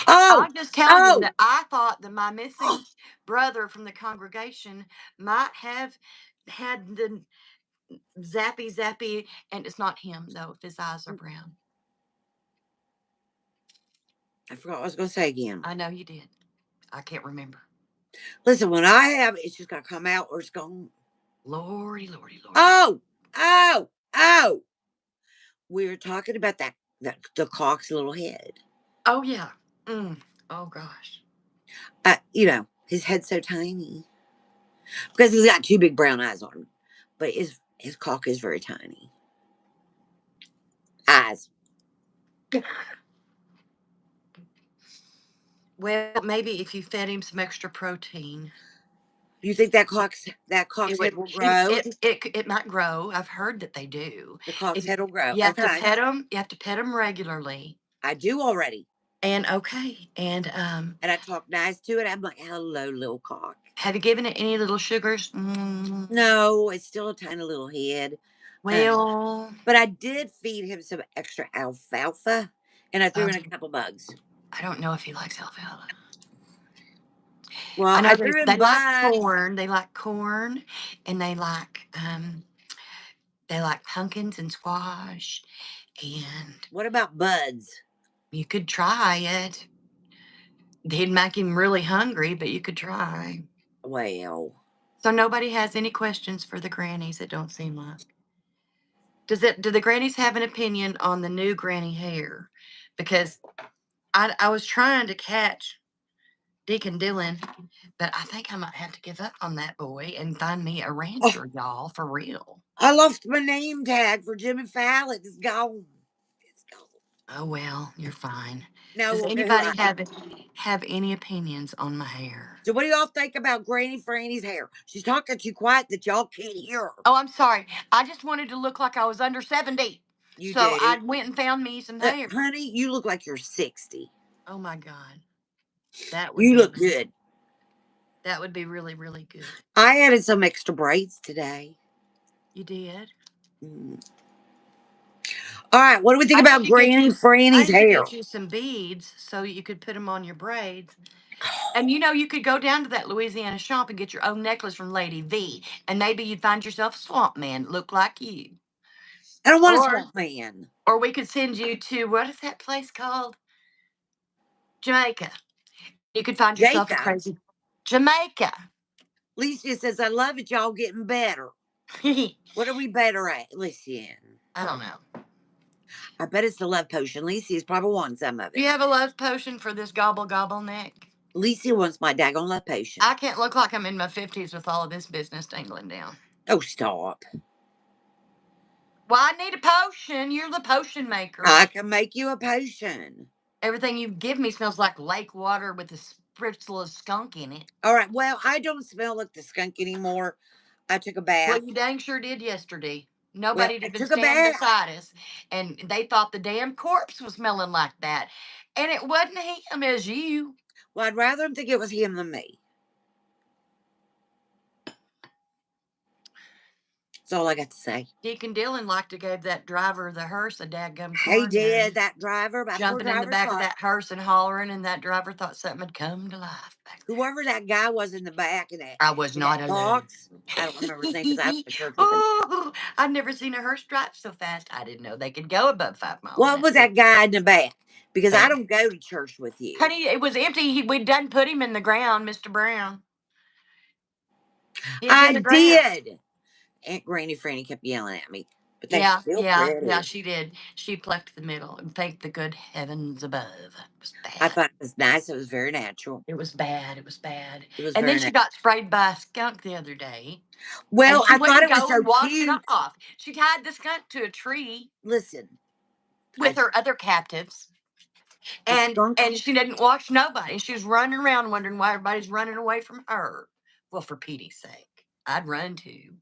Speaker 2: Oh,
Speaker 1: I'm just telling you
Speaker 2: oh,
Speaker 1: that I thought that my missing brother from the congregation might have had the zappy, and it's not him though, if his eyes are brown.
Speaker 2: I forgot what I was going to say again.
Speaker 1: I know you did. I can't remember.
Speaker 2: Listen, when I have it, it's just got to come out or it's gone.
Speaker 1: Lordy, lordy, lordy.
Speaker 2: Oh, oh, oh. We were talking about that the cock's little head.
Speaker 1: Oh yeah. Oh gosh.
Speaker 2: His head's so tiny because he's got two big brown eyes on him, but his cock is very tiny. Eyes.
Speaker 1: Well, maybe if you fed him some extra protein.
Speaker 2: You think that
Speaker 1: It
Speaker 2: cock's
Speaker 1: would
Speaker 2: head will
Speaker 1: it
Speaker 2: grow?
Speaker 1: it it c it might grow. I've heard that they do.
Speaker 2: The cock's
Speaker 1: If
Speaker 2: head will grow.
Speaker 1: you have to
Speaker 2: Okay.
Speaker 1: pet them, you have to pet them regularly.
Speaker 2: I do already.
Speaker 1: And okay, and,
Speaker 2: And I talk nice to it. I'm like, hello, little cock.
Speaker 1: have you given it any little sugars?
Speaker 2: No, it's still a tiny little head. Um,
Speaker 1: Well,
Speaker 2: but I did feed him some extra alfalfa and I threw in a
Speaker 1: um,
Speaker 2: couple bugs.
Speaker 1: I don't know if he likes alfalfa.
Speaker 2: Well,
Speaker 1: I know
Speaker 2: I
Speaker 1: they
Speaker 2: threw in
Speaker 1: they like
Speaker 2: bugs.
Speaker 1: corn, and they like pumpkins and squash, and
Speaker 2: What about buds?
Speaker 1: you could try it. He'd make him really hungry, but you could try.
Speaker 2: Well,
Speaker 1: So nobody has any questions for the grannies, it don't seem like. Do the grannies have an opinion on the new granny hair? Because I was trying to catch Deacon Dylan, but I think I might have to give up on that boy and find me a
Speaker 2: oh,
Speaker 1: rancher, y'all, for real.
Speaker 2: I lost my name tag for Jimmy Fallon. It's gone. It's gone.
Speaker 1: Oh well, you're fine.
Speaker 2: No,
Speaker 1: Does
Speaker 2: we'll get who
Speaker 1: anybody
Speaker 2: I am.
Speaker 1: have any opinions on my hair?
Speaker 2: So, what do y'all think about Granny Franny's hair? She's talking too quiet that y'all can't hear her.
Speaker 1: Oh, I'm sorry. I just wanted to look like I was under 70.
Speaker 2: You
Speaker 1: So
Speaker 2: do.
Speaker 1: I went and found me some hair.
Speaker 2: Honey, you look like you're 60.
Speaker 1: Oh my God. That would
Speaker 2: You
Speaker 1: be
Speaker 2: look good.
Speaker 1: that would be really, really good.
Speaker 2: I added some extra braids today.
Speaker 1: You did?
Speaker 2: Mm. All right, what do we think
Speaker 1: I need
Speaker 2: about
Speaker 1: to get
Speaker 2: Granny
Speaker 1: you I
Speaker 2: Franny's
Speaker 1: need to
Speaker 2: hair?
Speaker 1: get you some beads so you could put them on your braids. And you know, you could go down to that Louisiana shop and get your own necklace from Lady V, and maybe you'd find yourself a swamp man that looked like you.
Speaker 2: I don't want a
Speaker 1: Or
Speaker 2: swamp man.
Speaker 1: or we could send you to what is that place called? Jamaica. You could find yourself a
Speaker 2: Jacob.
Speaker 1: crazy Jamaica.
Speaker 2: Licia says, I love it, y'all getting better.
Speaker 1: I
Speaker 2: What are we better at? Listen.
Speaker 1: don't know.
Speaker 2: I bet it's the love potion. Licia's probably wants some of
Speaker 1: Do
Speaker 2: it.
Speaker 1: you have a love potion for this gobble gobble neck?
Speaker 2: Licia wants my daggone love potion.
Speaker 1: I can't look like I'm in my 50s with all of this business dangling down.
Speaker 2: Oh, stop.
Speaker 1: Well, I need a potion. You're the potion
Speaker 2: I
Speaker 1: maker.
Speaker 2: can make you a potion.
Speaker 1: Everything you give me smells like lake water with a spritzel of skunk in it.
Speaker 2: All right. Well, I don't smell like the skunk anymore. I took a
Speaker 1: Well,
Speaker 2: bath.
Speaker 1: you dang sure did yesterday.
Speaker 2: Well,
Speaker 1: Nobody'd
Speaker 2: I
Speaker 1: even
Speaker 2: took a
Speaker 1: stand
Speaker 2: bath.
Speaker 1: beside us, and they thought the damn corpse was smelling like that. And it wasn't him, as you.
Speaker 2: Well, I'd rather him think it was him than me. That's all I got to say.
Speaker 1: Deacon Dillon liked to give that driver of the hearse a dadgum
Speaker 2: He
Speaker 1: corn
Speaker 2: did,
Speaker 1: gun,
Speaker 2: that driver. My poor
Speaker 1: jumping in the
Speaker 2: driver
Speaker 1: back of
Speaker 2: saw it.
Speaker 1: that hearse and hollering, and that driver thought something had come to life back
Speaker 2: Whoever that guy was in the back
Speaker 1: there. I was
Speaker 2: in
Speaker 1: not
Speaker 2: that
Speaker 1: alone.
Speaker 2: box, I don't remember his name because I don't go to church with him.
Speaker 1: Oh, I've never seen a hearse drive so fast. I didn't know they could go above 5 miles an
Speaker 2: What was
Speaker 1: hour.
Speaker 2: that guy in the back? Because I
Speaker 1: Hey,
Speaker 2: don't go to church with you.
Speaker 1: honey, it was empty. We'd done put him in the ground, Mr. Brown. He was
Speaker 2: I
Speaker 1: in the ground.
Speaker 2: did. Aunt Granny Franny kept yelling at me, but they
Speaker 1: Yeah,
Speaker 2: still
Speaker 1: yeah, yeah,
Speaker 2: pretty.
Speaker 1: she did. She plucked the middle and thanked the good heavens above. It was
Speaker 2: I
Speaker 1: bad.
Speaker 2: thought it was nice. It was very natural.
Speaker 1: It was bad. It was bad.
Speaker 2: It was
Speaker 1: And then
Speaker 2: very
Speaker 1: she
Speaker 2: nice.
Speaker 1: got sprayed by a skunk the other day, and
Speaker 2: Well,
Speaker 1: she
Speaker 2: I thought
Speaker 1: wouldn't
Speaker 2: it was
Speaker 1: go
Speaker 2: so
Speaker 1: and wash it
Speaker 2: cute.
Speaker 1: off. She tied the skunk to a tree
Speaker 2: Listen,
Speaker 1: with
Speaker 2: I
Speaker 1: her other captives,
Speaker 2: the
Speaker 1: and
Speaker 2: skunk.
Speaker 1: and she didn't wash nobody. She was running around wondering why everybody's running away from her. Well, for Petey's sake, I'd run too.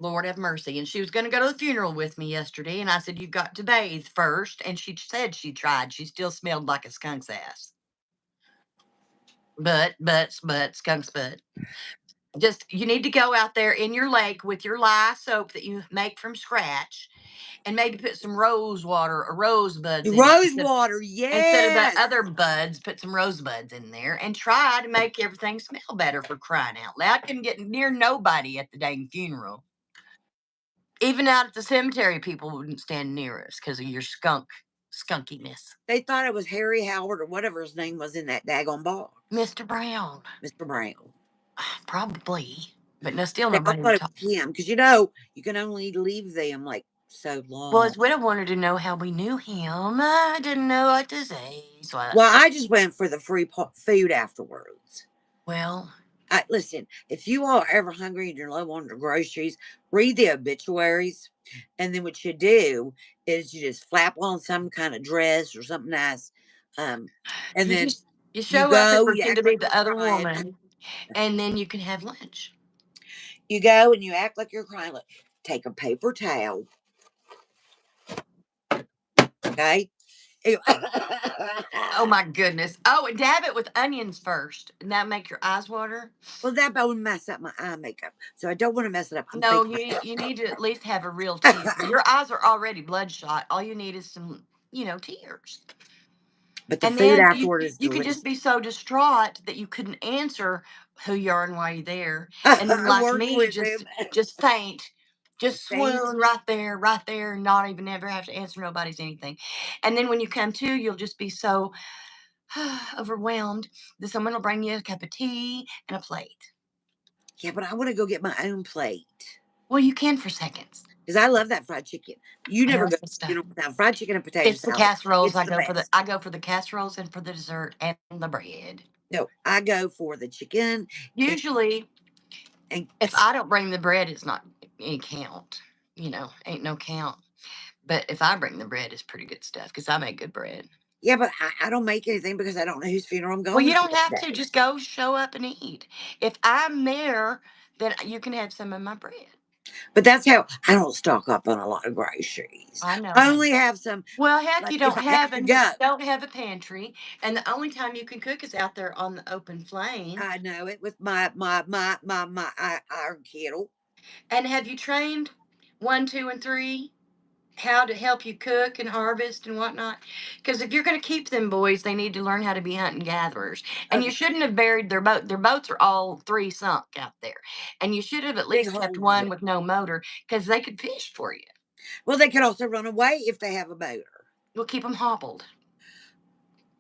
Speaker 1: Lord have mercy. And she was going to go to the funeral with me yesterday. And I said, you've got to bathe first. And she said she tried. She still smelled like a skunk's ass. Skunk's butt. Just, you need to go out there in your lake with your lye soap that you make from scratch and maybe put some rose water or rosebuds in it
Speaker 2: Rose water,
Speaker 1: instead of the
Speaker 2: yes.
Speaker 1: other buds, put some rosebuds in there and try to make everything smell better for crying out loud. Couldn't get near nobody at the dang funeral. Even out at the cemetery, people wouldn't stand near us because of your skunkiness.
Speaker 2: They thought it was Harry Howard or whatever his name was in that daggone box.
Speaker 1: Mr. Brown,
Speaker 2: Mr. Brown.
Speaker 1: probably, but no, still
Speaker 2: They all
Speaker 1: nobody
Speaker 2: thought
Speaker 1: would
Speaker 2: it
Speaker 1: talk.
Speaker 2: was him because you can only leave them like so
Speaker 1: Well,
Speaker 2: long.
Speaker 1: his widow wanted to know how we knew him. I didn't know what to say, so
Speaker 2: Well, I just went for the free food afterwards.
Speaker 1: well,
Speaker 2: Listen, if you are ever hungry and you're low on the groceries, read the obituaries. And then what you do is you just flap on some kind of dress or something nice. Um, and
Speaker 1: you
Speaker 2: then
Speaker 1: just you
Speaker 2: you
Speaker 1: show up and
Speaker 2: go, you
Speaker 1: pretend
Speaker 2: act
Speaker 1: to be
Speaker 2: like you're
Speaker 1: the other
Speaker 2: crying.
Speaker 1: woman. and then you can have lunch.
Speaker 2: You go and you act like you're crying. Look, take a paper towel, okay? You-
Speaker 1: Oh my goodness. Oh, and dab it with onions first, and that make your eyes water.
Speaker 2: well, that would mess up my eye makeup, so I don't want to mess it up. I'm
Speaker 1: No,
Speaker 2: thinking,
Speaker 1: you need to at least have a real tear. Your eyes are already bloodshot. All you need is some, tears.
Speaker 2: but the
Speaker 1: And
Speaker 2: food
Speaker 1: then
Speaker 2: afterward is
Speaker 1: you could
Speaker 2: delicious.
Speaker 1: just be so distraught that you couldn't answer who you are and why you're there. And then
Speaker 2: I
Speaker 1: like
Speaker 2: work
Speaker 1: me,
Speaker 2: with him.
Speaker 1: just faint, just
Speaker 2: Faint.
Speaker 1: swoon right there, and not even ever have to answer nobody's anything. And then when you come to, you'll just be so overwhelmed that someone will bring you a cup of tea and a plate.
Speaker 2: Yeah, but I want to go get my own plate
Speaker 1: Well, you can for seconds.
Speaker 2: because I love that fried chicken. You never go,
Speaker 1: There's the stuff.
Speaker 2: without fried chicken and potato
Speaker 1: It's the
Speaker 2: salad.
Speaker 1: casseroles.
Speaker 2: It's the best.
Speaker 1: I go for the casseroles and for the dessert and the bread.
Speaker 2: No, I go for the chicken and,
Speaker 1: Usually,
Speaker 2: and
Speaker 1: if I don't bring the bread, it's not any count. Ain't no count. But if I bring the bread, it's pretty good stuff because I make good bread.
Speaker 2: yeah, but I don't make anything because I don't know whose funeral I'm
Speaker 1: Well,
Speaker 2: going
Speaker 1: you
Speaker 2: to
Speaker 1: don't
Speaker 2: that
Speaker 1: have to.
Speaker 2: day.
Speaker 1: Just go show up and eat. If I'm there, then you can have some of my bread.
Speaker 2: But that's how I don't stock up on a lot of groceries.
Speaker 1: I know,
Speaker 2: I
Speaker 1: honey.
Speaker 2: only have some,
Speaker 1: Well, heck,
Speaker 2: like if I have to go.
Speaker 1: you don't have a pantry, and the only time you can cook is out there on the open flame.
Speaker 2: I know it with my iron kettle.
Speaker 1: And have you trained 1, 2, and 3 how to help you cook and harvest and whatnot? Because if you're going to keep them boys, they need to learn how to be hunting gatherers. And you
Speaker 2: Okay,
Speaker 1: shouldn't have buried their boat. Their boats are all 3 sunk out there, and you should have at
Speaker 2: big
Speaker 1: least kept
Speaker 2: holes.
Speaker 1: one with no motor because they could fish for you.
Speaker 2: Well, they could also run away if they have a motor.
Speaker 1: We'll keep them hobbled.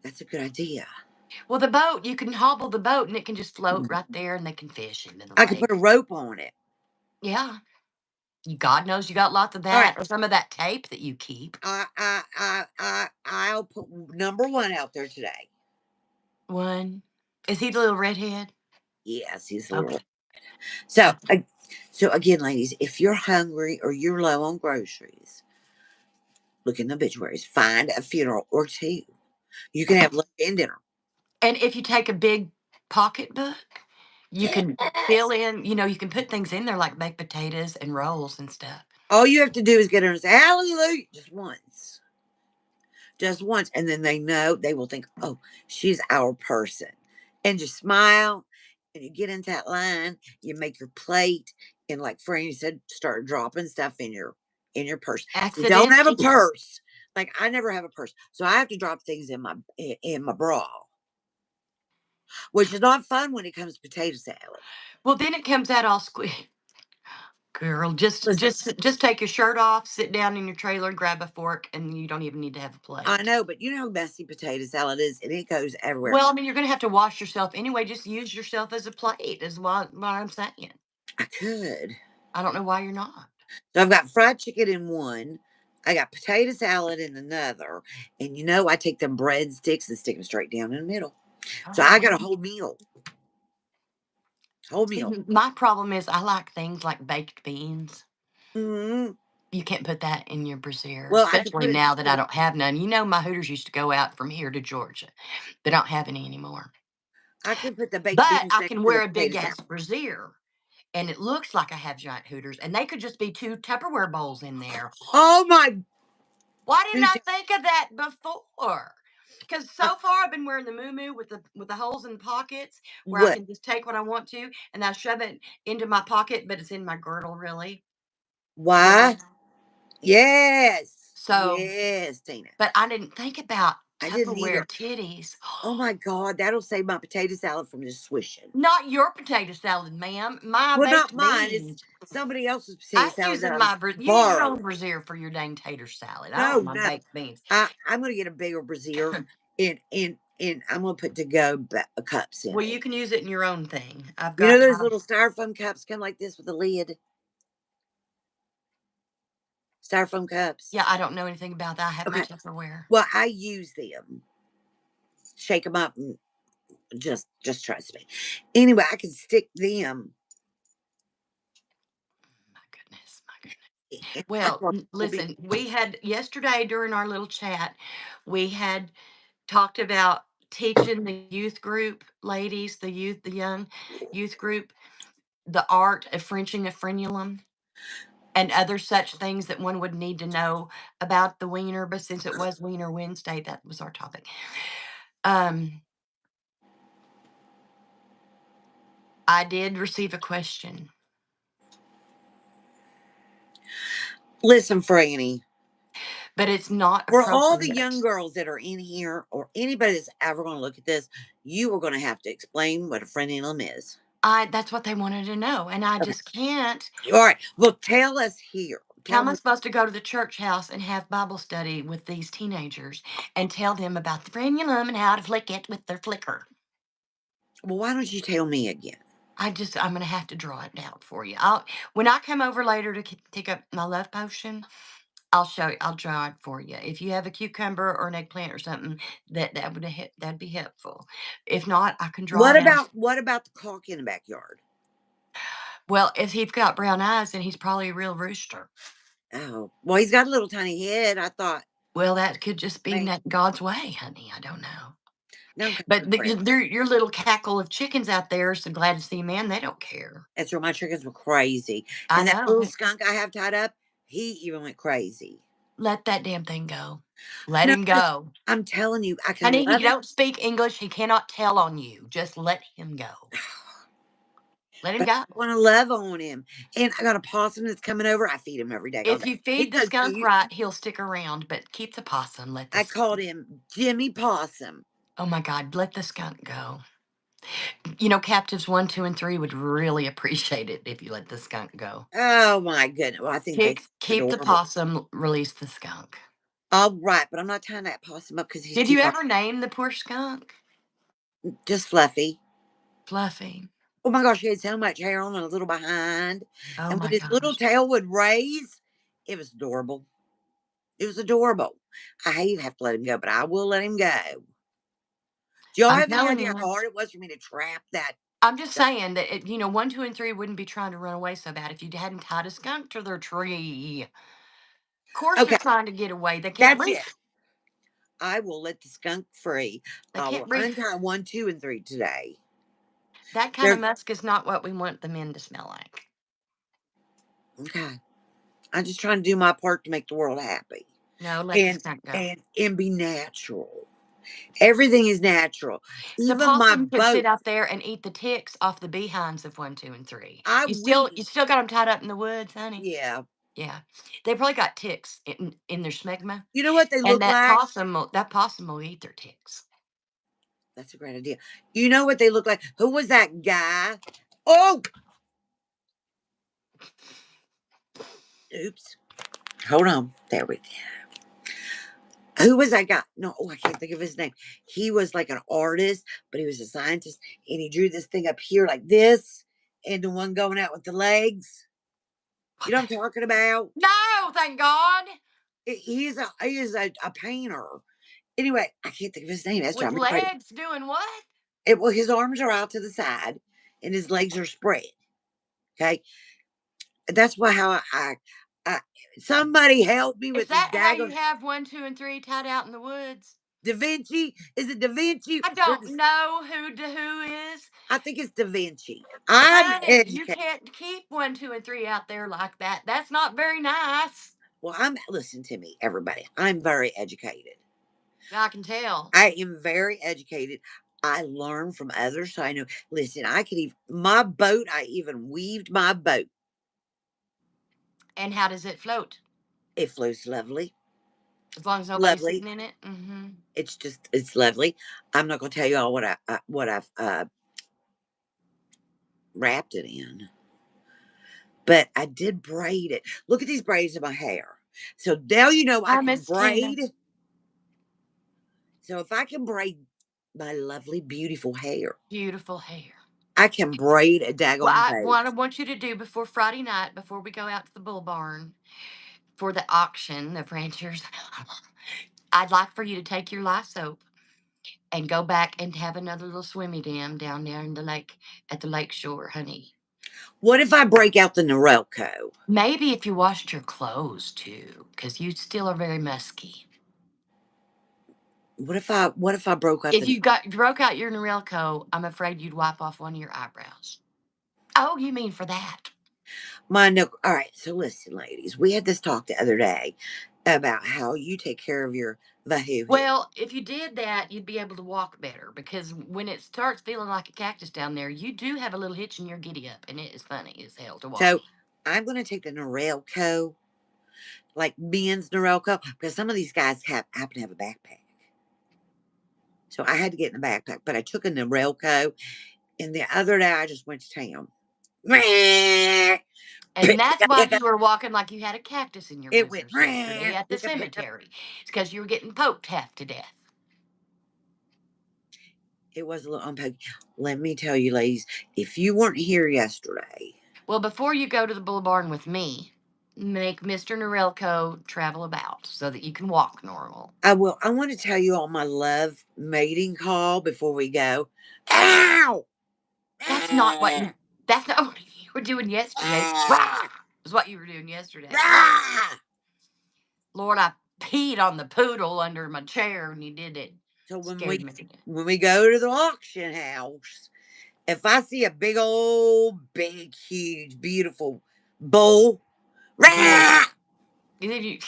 Speaker 2: That's a good idea.
Speaker 1: Well, the boat, you can hobble the boat and it can just float right there and they can fish into the
Speaker 2: I could put a
Speaker 1: lake.
Speaker 2: rope on it.
Speaker 1: Yeah. God knows you got lots of
Speaker 2: All right.
Speaker 1: that or some of that tape that you keep.
Speaker 2: I'll put number one out there today.
Speaker 1: One. Is he the little redhead?
Speaker 2: Yes, he's a little.
Speaker 1: Okay.
Speaker 2: So,
Speaker 1: Okay.
Speaker 2: so again, ladies, if you're hungry or you're low on groceries, look in the obituaries. Find a funeral or two. You can have lunch and dinner.
Speaker 1: And if you take a big pocketbook, you can fill
Speaker 2: Yes.
Speaker 1: in, you can put things in there like baked potatoes and rolls and stuff.
Speaker 2: All you have to do is get her and say hallelujah just once, and then they know they will think, oh, she's our person, and just smile. And you get into that line, you make your plate, and like Franny said, start dropping stuff in your purse. You don't have a
Speaker 1: Accidentally.
Speaker 2: purse. Like I never have a purse, so I have to drop things in my bra, which is not fun when it comes to potato salad.
Speaker 1: Well, then it comes out all squishy. Girl,
Speaker 2: Listen,
Speaker 1: just take your shirt off, sit down in your trailer, grab a fork, and you don't even need to have a
Speaker 2: I
Speaker 1: plate.
Speaker 2: know, but you know how messy potato salad is, and it goes everywhere.
Speaker 1: Well, I mean, you're gonna have to wash yourself anyway. Just use yourself as a plate, is what I'm saying.
Speaker 2: I could.
Speaker 1: I don't know why you're not.
Speaker 2: So I've got fried chicken in one. I got potato salad in another. And I take them breadsticks and stick them straight down in the middle. So I got a
Speaker 1: Oh.
Speaker 2: whole meal. Whole
Speaker 1: See,
Speaker 2: meal.
Speaker 1: my problem is I like things like baked beans.
Speaker 2: Hmm.
Speaker 1: You can't put that in your brassiere,
Speaker 2: Well, I could
Speaker 1: especially
Speaker 2: put it
Speaker 1: now that I don't have none. My Hooters used to go out from here to Georgia. They don't have any anymore.
Speaker 2: I could put the baked
Speaker 1: But
Speaker 2: beans
Speaker 1: I
Speaker 2: next
Speaker 1: can
Speaker 2: to the
Speaker 1: wear a big
Speaker 2: potato
Speaker 1: ass
Speaker 2: salad.
Speaker 1: brassiere and it looks like I have giant Hooters, and they could just be 2 Tupperware bowls in there.
Speaker 2: Oh my
Speaker 1: Why didn't I
Speaker 2: goodness.
Speaker 1: think of that before? Because
Speaker 2: Uh,
Speaker 1: so far I've been wearing the moo with the holes in the pockets where I
Speaker 2: what?
Speaker 1: can just take what I want to and I shove it into my pocket, but it's in my girdle really. You know.
Speaker 2: Why? Yes.
Speaker 1: So,
Speaker 2: Yes, Tina.
Speaker 1: but I didn't think about
Speaker 2: I didn't
Speaker 1: Tupperware
Speaker 2: either.
Speaker 1: titties.
Speaker 2: Oh my God. That'll save my potato salad from just swishing.
Speaker 1: Not your potato salad, ma'am. My
Speaker 2: Well, not
Speaker 1: baked
Speaker 2: mine. It's
Speaker 1: beans.
Speaker 2: somebody else's potato
Speaker 1: I'm
Speaker 2: salad that
Speaker 1: using
Speaker 2: I'm
Speaker 1: my use your own
Speaker 2: borrowing.
Speaker 1: brassiere for your dang tater salad. I don't
Speaker 2: No,
Speaker 1: want my
Speaker 2: no.
Speaker 1: baked beans.
Speaker 2: I'm gonna get a bigger brazier and I'm gonna put to go cups in
Speaker 1: Well,
Speaker 2: it.
Speaker 1: you can use it in your own thing. I've
Speaker 2: You know
Speaker 1: got
Speaker 2: those
Speaker 1: my
Speaker 2: little styrofoam cups come like this with a lid? Styrofoam cups.
Speaker 1: yeah, I don't know anything about that. I have my
Speaker 2: Okay.
Speaker 1: Tupperware.
Speaker 2: Well, I use them. Shake them up and just trust me. Anyway, I can stick them.
Speaker 1: My goodness, my goodness.
Speaker 2: I
Speaker 1: Well,
Speaker 2: want a big-
Speaker 1: listen, we had yesterday during our little chat, we had talked about teaching the youth group ladies, the young youth group, the art of Frenching a frenulum and other such things that one would need to know about the wiener. But since it was Wiener Wednesday, that was our topic. Um, I did receive a question,
Speaker 2: Listen, Franny,
Speaker 1: but it's not
Speaker 2: for all the young
Speaker 1: appropriate.
Speaker 2: girls that are in here or anybody that's ever going to look at this, you are going to have to explain what a frenulum is.
Speaker 1: That's what they wanted to know, and I
Speaker 2: Okay.
Speaker 1: just can't.
Speaker 2: All right. Well, tell us here.
Speaker 1: How
Speaker 2: Tell
Speaker 1: am I
Speaker 2: me.
Speaker 1: supposed to go to the church house and have Bible study with these teenagers and tell them about the frenulum and how to flick it with their flicker?
Speaker 2: Well, why don't you tell me again?
Speaker 1: I'm gonna have to draw it down for you. I'll when I come over later to take up my love potion, I'll show you. I'll draw it for you. If you have a cucumber or an eggplant or something, that'd be helpful. If not, I can draw it out.
Speaker 2: What about the clock in the backyard?
Speaker 1: Well, if he's got brown eyes, then he's probably a real rooster.
Speaker 2: Oh, well, he's got a little tiny head. I thought,
Speaker 1: Well, that could just be
Speaker 2: man,
Speaker 1: God's way, honey. I don't know.
Speaker 2: don't come
Speaker 1: But
Speaker 2: to friend.
Speaker 1: your little cackle of chickens out there are so glad to see a man. They don't care.
Speaker 2: That's where my chickens were crazy.
Speaker 1: I
Speaker 2: And that
Speaker 1: know.
Speaker 2: little skunk I have tied up, he even went crazy.
Speaker 1: Let that damn thing go. Let
Speaker 2: No,
Speaker 1: him go.
Speaker 2: I'm telling you, I can
Speaker 1: Honey, he
Speaker 2: love him.
Speaker 1: don't speak English. He cannot tell on you. Just let him go. Let him
Speaker 2: But
Speaker 1: go.
Speaker 2: I want to love on him. And I got a possum that's coming over. I feed him every day.
Speaker 1: If you
Speaker 2: He's
Speaker 1: feed the
Speaker 2: so
Speaker 1: skunk
Speaker 2: cute.
Speaker 1: right, he'll stick around, but keep the possum. Let the
Speaker 2: I called
Speaker 1: skunk.
Speaker 2: him Jimmy Possum.
Speaker 1: Oh my God, let the skunk go. You know, captives one, two, and three would really appreciate it if you let the skunk go.
Speaker 2: Oh my goodness. Well, I think they
Speaker 1: Keep the
Speaker 2: adorable.
Speaker 1: possum, release the skunk.
Speaker 2: All right, but I'm not tying that possum up because he's
Speaker 1: Did
Speaker 2: too
Speaker 1: you
Speaker 2: dark.
Speaker 1: ever name the poor skunk?
Speaker 2: Just fluffy.
Speaker 1: Fluffy.
Speaker 2: Oh my gosh, he had so much hair on and a little behind.
Speaker 1: Oh
Speaker 2: And when
Speaker 1: my
Speaker 2: his little
Speaker 1: gosh.
Speaker 2: tail would raise, it was adorable. It was adorable. I hate to have to let him go, but I will let him go. Do y'all
Speaker 1: I'm
Speaker 2: have any
Speaker 1: telling
Speaker 2: idea
Speaker 1: you.
Speaker 2: how hard it was for me to trap that?
Speaker 1: I'm just saying that, one, two, and three wouldn't be trying to run away so bad if you hadn't tied a skunk to their tree. Of course they're
Speaker 2: Okay,
Speaker 1: trying to get away. They can't
Speaker 2: that's
Speaker 1: leave.
Speaker 2: it. I will let the skunk free.
Speaker 1: They
Speaker 2: I
Speaker 1: can't
Speaker 2: will
Speaker 1: breathe.
Speaker 2: untie 1, 2, and 3 today.
Speaker 1: That kind of
Speaker 2: They're
Speaker 1: musk is not what we want the men to smell like.
Speaker 2: okay. I'm just trying to do my part to make the world happy
Speaker 1: No, let the
Speaker 2: and
Speaker 1: skunk go.
Speaker 2: and be natural. Everything is natural.
Speaker 1: The
Speaker 2: Even my
Speaker 1: possum could sit
Speaker 2: boat.
Speaker 1: out there and eat the ticks off the behinds of one, two, and three.
Speaker 2: I
Speaker 1: You
Speaker 2: wish.
Speaker 1: still got them tied up in the woods, honey.
Speaker 2: Yeah.
Speaker 1: Yeah, they probably got ticks in their smegma,
Speaker 2: You know what they
Speaker 1: and
Speaker 2: look like?
Speaker 1: that possum will eat their ticks.
Speaker 2: That's a great idea. You know what they look like? Who was that guy? Oh, oops. Hold on. There we go. Who was that guy? No, oh, I can't think of his name. He was like an artist, but he was a scientist, and he drew this thing up here like this, and the one going out with the legs. You know what I'm talking about?
Speaker 1: No, thank God.
Speaker 2: He is a painter. Anyway, I can't think of his name. That's
Speaker 1: With
Speaker 2: driving me crazy.
Speaker 1: legs doing what?
Speaker 2: Well, his arms are out to the side, and his legs are spread. Okay, that's why how I somebody help me
Speaker 1: Is
Speaker 2: with these
Speaker 1: that how you
Speaker 2: daggone
Speaker 1: have one, two, and three tied out in the woods?
Speaker 2: Da Vinci. Is it Da Vinci?
Speaker 1: I don't know who is.
Speaker 2: I think it's Da Vinci. I'm
Speaker 1: Honey, you
Speaker 2: educated.
Speaker 1: can't keep one, two, and three out there like that. That's not very nice.
Speaker 2: Well, listen to me, everybody. I'm very educated.
Speaker 1: I can tell.
Speaker 2: I am very educated. I learn from others. So I know. Listen, I could even my boat. I even weaved my boat.
Speaker 1: And how does it float?
Speaker 2: It flows lovely,
Speaker 1: As long as nobody's
Speaker 2: lovely.
Speaker 1: sitting in it. Hmm.
Speaker 2: It's lovely. I'm not going to tell you all what I've wrapped it in, but I did braid it. Look at these braids in my hair. So now you know I
Speaker 1: I
Speaker 2: can
Speaker 1: miss
Speaker 2: braid.
Speaker 1: Candace.
Speaker 2: So if I can braid my lovely, beautiful hair,
Speaker 1: Beautiful hair.
Speaker 2: I can braid a
Speaker 1: Well,
Speaker 2: daggone boat.
Speaker 1: what I want you to do before Friday night, before we go out to the bull barn for the auction of ranchers, I'd like for you to take your lye soap and go back and have another little swimmy dam down there in the lake at the lake shore, honey.
Speaker 2: What if I break out the Norelco?
Speaker 1: Maybe if you washed your clothes too, because you still are very musky.
Speaker 2: What if I broke out
Speaker 1: If
Speaker 2: the
Speaker 1: you broke out your Norelco, I'm afraid you'd wipe off one of your eyebrows. Oh, you mean for that?
Speaker 2: my no? All right. So listen, ladies, we had this talk the other day about how you take care of your vahoo.
Speaker 1: Well, if you did that, you'd be able to walk better because when it starts feeling like a cactus down there, you do have a little hitch in your giddy up, and it is funny as hell to watch.
Speaker 2: So I'm going to take the Norelco, like men's Norelco, because some of these guys happen to have a backpack. So I had to get in the backpack, but I took a Norelco, and the other day I just went to town.
Speaker 1: And that's why you were walking like you had a cactus in your
Speaker 2: It went.
Speaker 1: boozers yesterday at the cemetery. It's because you were getting poked half to death.
Speaker 2: It was a little unpacking. Let me tell you, ladies, if you weren't here yesterday,
Speaker 1: Well, before you go to the bull barn with me, make Mr. Norelco travel about so that you can walk normal.
Speaker 2: I will. I want to tell you on my love mating call before we go. Ow!
Speaker 1: That's not what you. That's not what you were doing yesterday. Rah! Is what you were doing yesterday.
Speaker 2: Ah!
Speaker 1: Lord, I peed on the poodle under my chair and you did it.
Speaker 2: So
Speaker 1: Scared me to death.
Speaker 2: when we go to the auction house, if I see a big old, big, huge, beautiful bull,
Speaker 1: Bull.
Speaker 2: rah!
Speaker 1: Did you?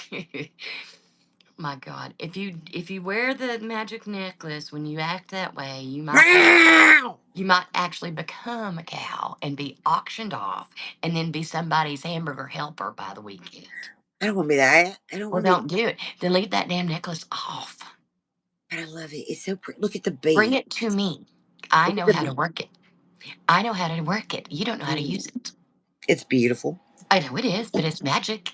Speaker 1: My God, if you wear the magic necklace when you act that way,
Speaker 2: Rah!
Speaker 1: you might actually become a cow and be auctioned off, and then be somebody's hamburger helper by the weekend.
Speaker 2: I don't want to be that. I don't
Speaker 1: Well,
Speaker 2: want to be.
Speaker 1: don't do it. Then leave that damn necklace off.
Speaker 2: But I love it. It's so pretty. Look at the
Speaker 1: Bring
Speaker 2: bead.
Speaker 1: it to me. I
Speaker 2: Look at
Speaker 1: know
Speaker 2: the
Speaker 1: how to
Speaker 2: bead.
Speaker 1: work it. I know how to work it. You don't know how to use
Speaker 2: Mm,
Speaker 1: it.
Speaker 2: it's beautiful.
Speaker 1: I know it is, but it's magic.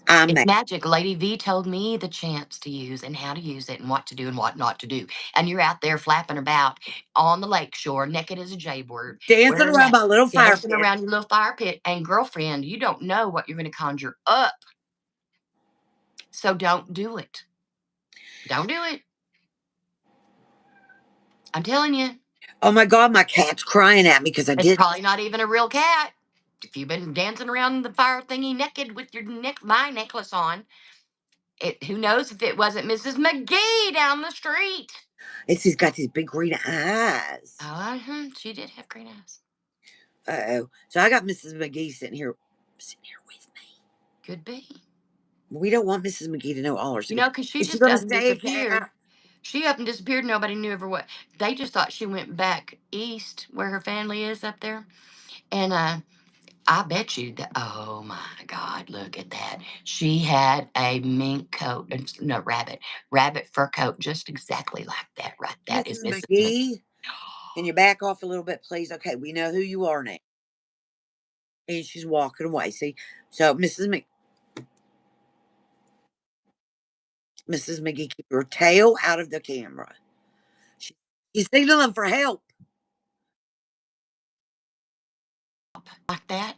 Speaker 2: I'm
Speaker 1: It's
Speaker 2: mad.
Speaker 1: magic. Lady V told me the chants to use and how to use it and what to do and what not to do. And you're out there flapping about on the lake shore, naked as a jaybird,
Speaker 2: Dancing
Speaker 1: wearing
Speaker 2: around
Speaker 1: that,
Speaker 2: my little fire
Speaker 1: dancing
Speaker 2: pit.
Speaker 1: around your little fire pit. And girlfriend, you don't know what you're going to conjure up. So don't do it. Don't do it. I'm telling you,
Speaker 2: Oh my God, my cat's crying at me because I
Speaker 1: it's
Speaker 2: did.
Speaker 1: probably not even a real cat. If you've been dancing around the fire thingy naked with your my necklace on, who knows if it wasn't Mrs. McGee down the street.
Speaker 2: He's got these big green eyes.
Speaker 1: Oh, she did have green eyes.
Speaker 2: Uh-oh. So I got Mrs. McGee sitting here with me.
Speaker 1: Could be.
Speaker 2: We don't want Mrs. McGee to know all our
Speaker 1: You know,
Speaker 2: secrets.
Speaker 1: because she
Speaker 2: Is she
Speaker 1: just
Speaker 2: going to
Speaker 1: up and
Speaker 2: stay a
Speaker 1: disappeared.
Speaker 2: cat?
Speaker 1: She up and disappeared. Nobody knew ever what. They just thought she went back east where her family is up there. And I bet you that, oh my God, look at that. She had a mink coat, no, rabbit fur coat, just exactly like that, right? That is
Speaker 2: Mrs.
Speaker 1: Mrs. McGee.
Speaker 2: McGee, can you back off a little bit, please? Okay, we know who you are now. And she's walking away. See? So, Mrs. McGee, keep your tail out of the camera. She, she's signaling for help.
Speaker 1: Like that.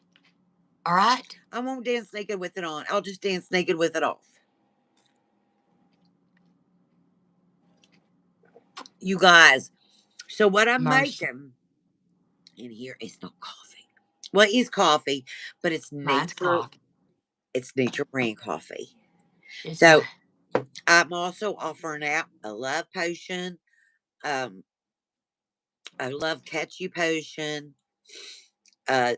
Speaker 1: All right.
Speaker 2: I won't dance naked with it on. I'll just dance naked with it off. You guys. So what I'm
Speaker 1: Mercy.
Speaker 2: making in here is not coffee. Well, it is coffee, but
Speaker 1: Mine's coffee.
Speaker 2: it's nature brand coffee.
Speaker 1: It's
Speaker 2: So
Speaker 1: my,
Speaker 2: I'm also offering out a love potion, um, a love catchy potion, a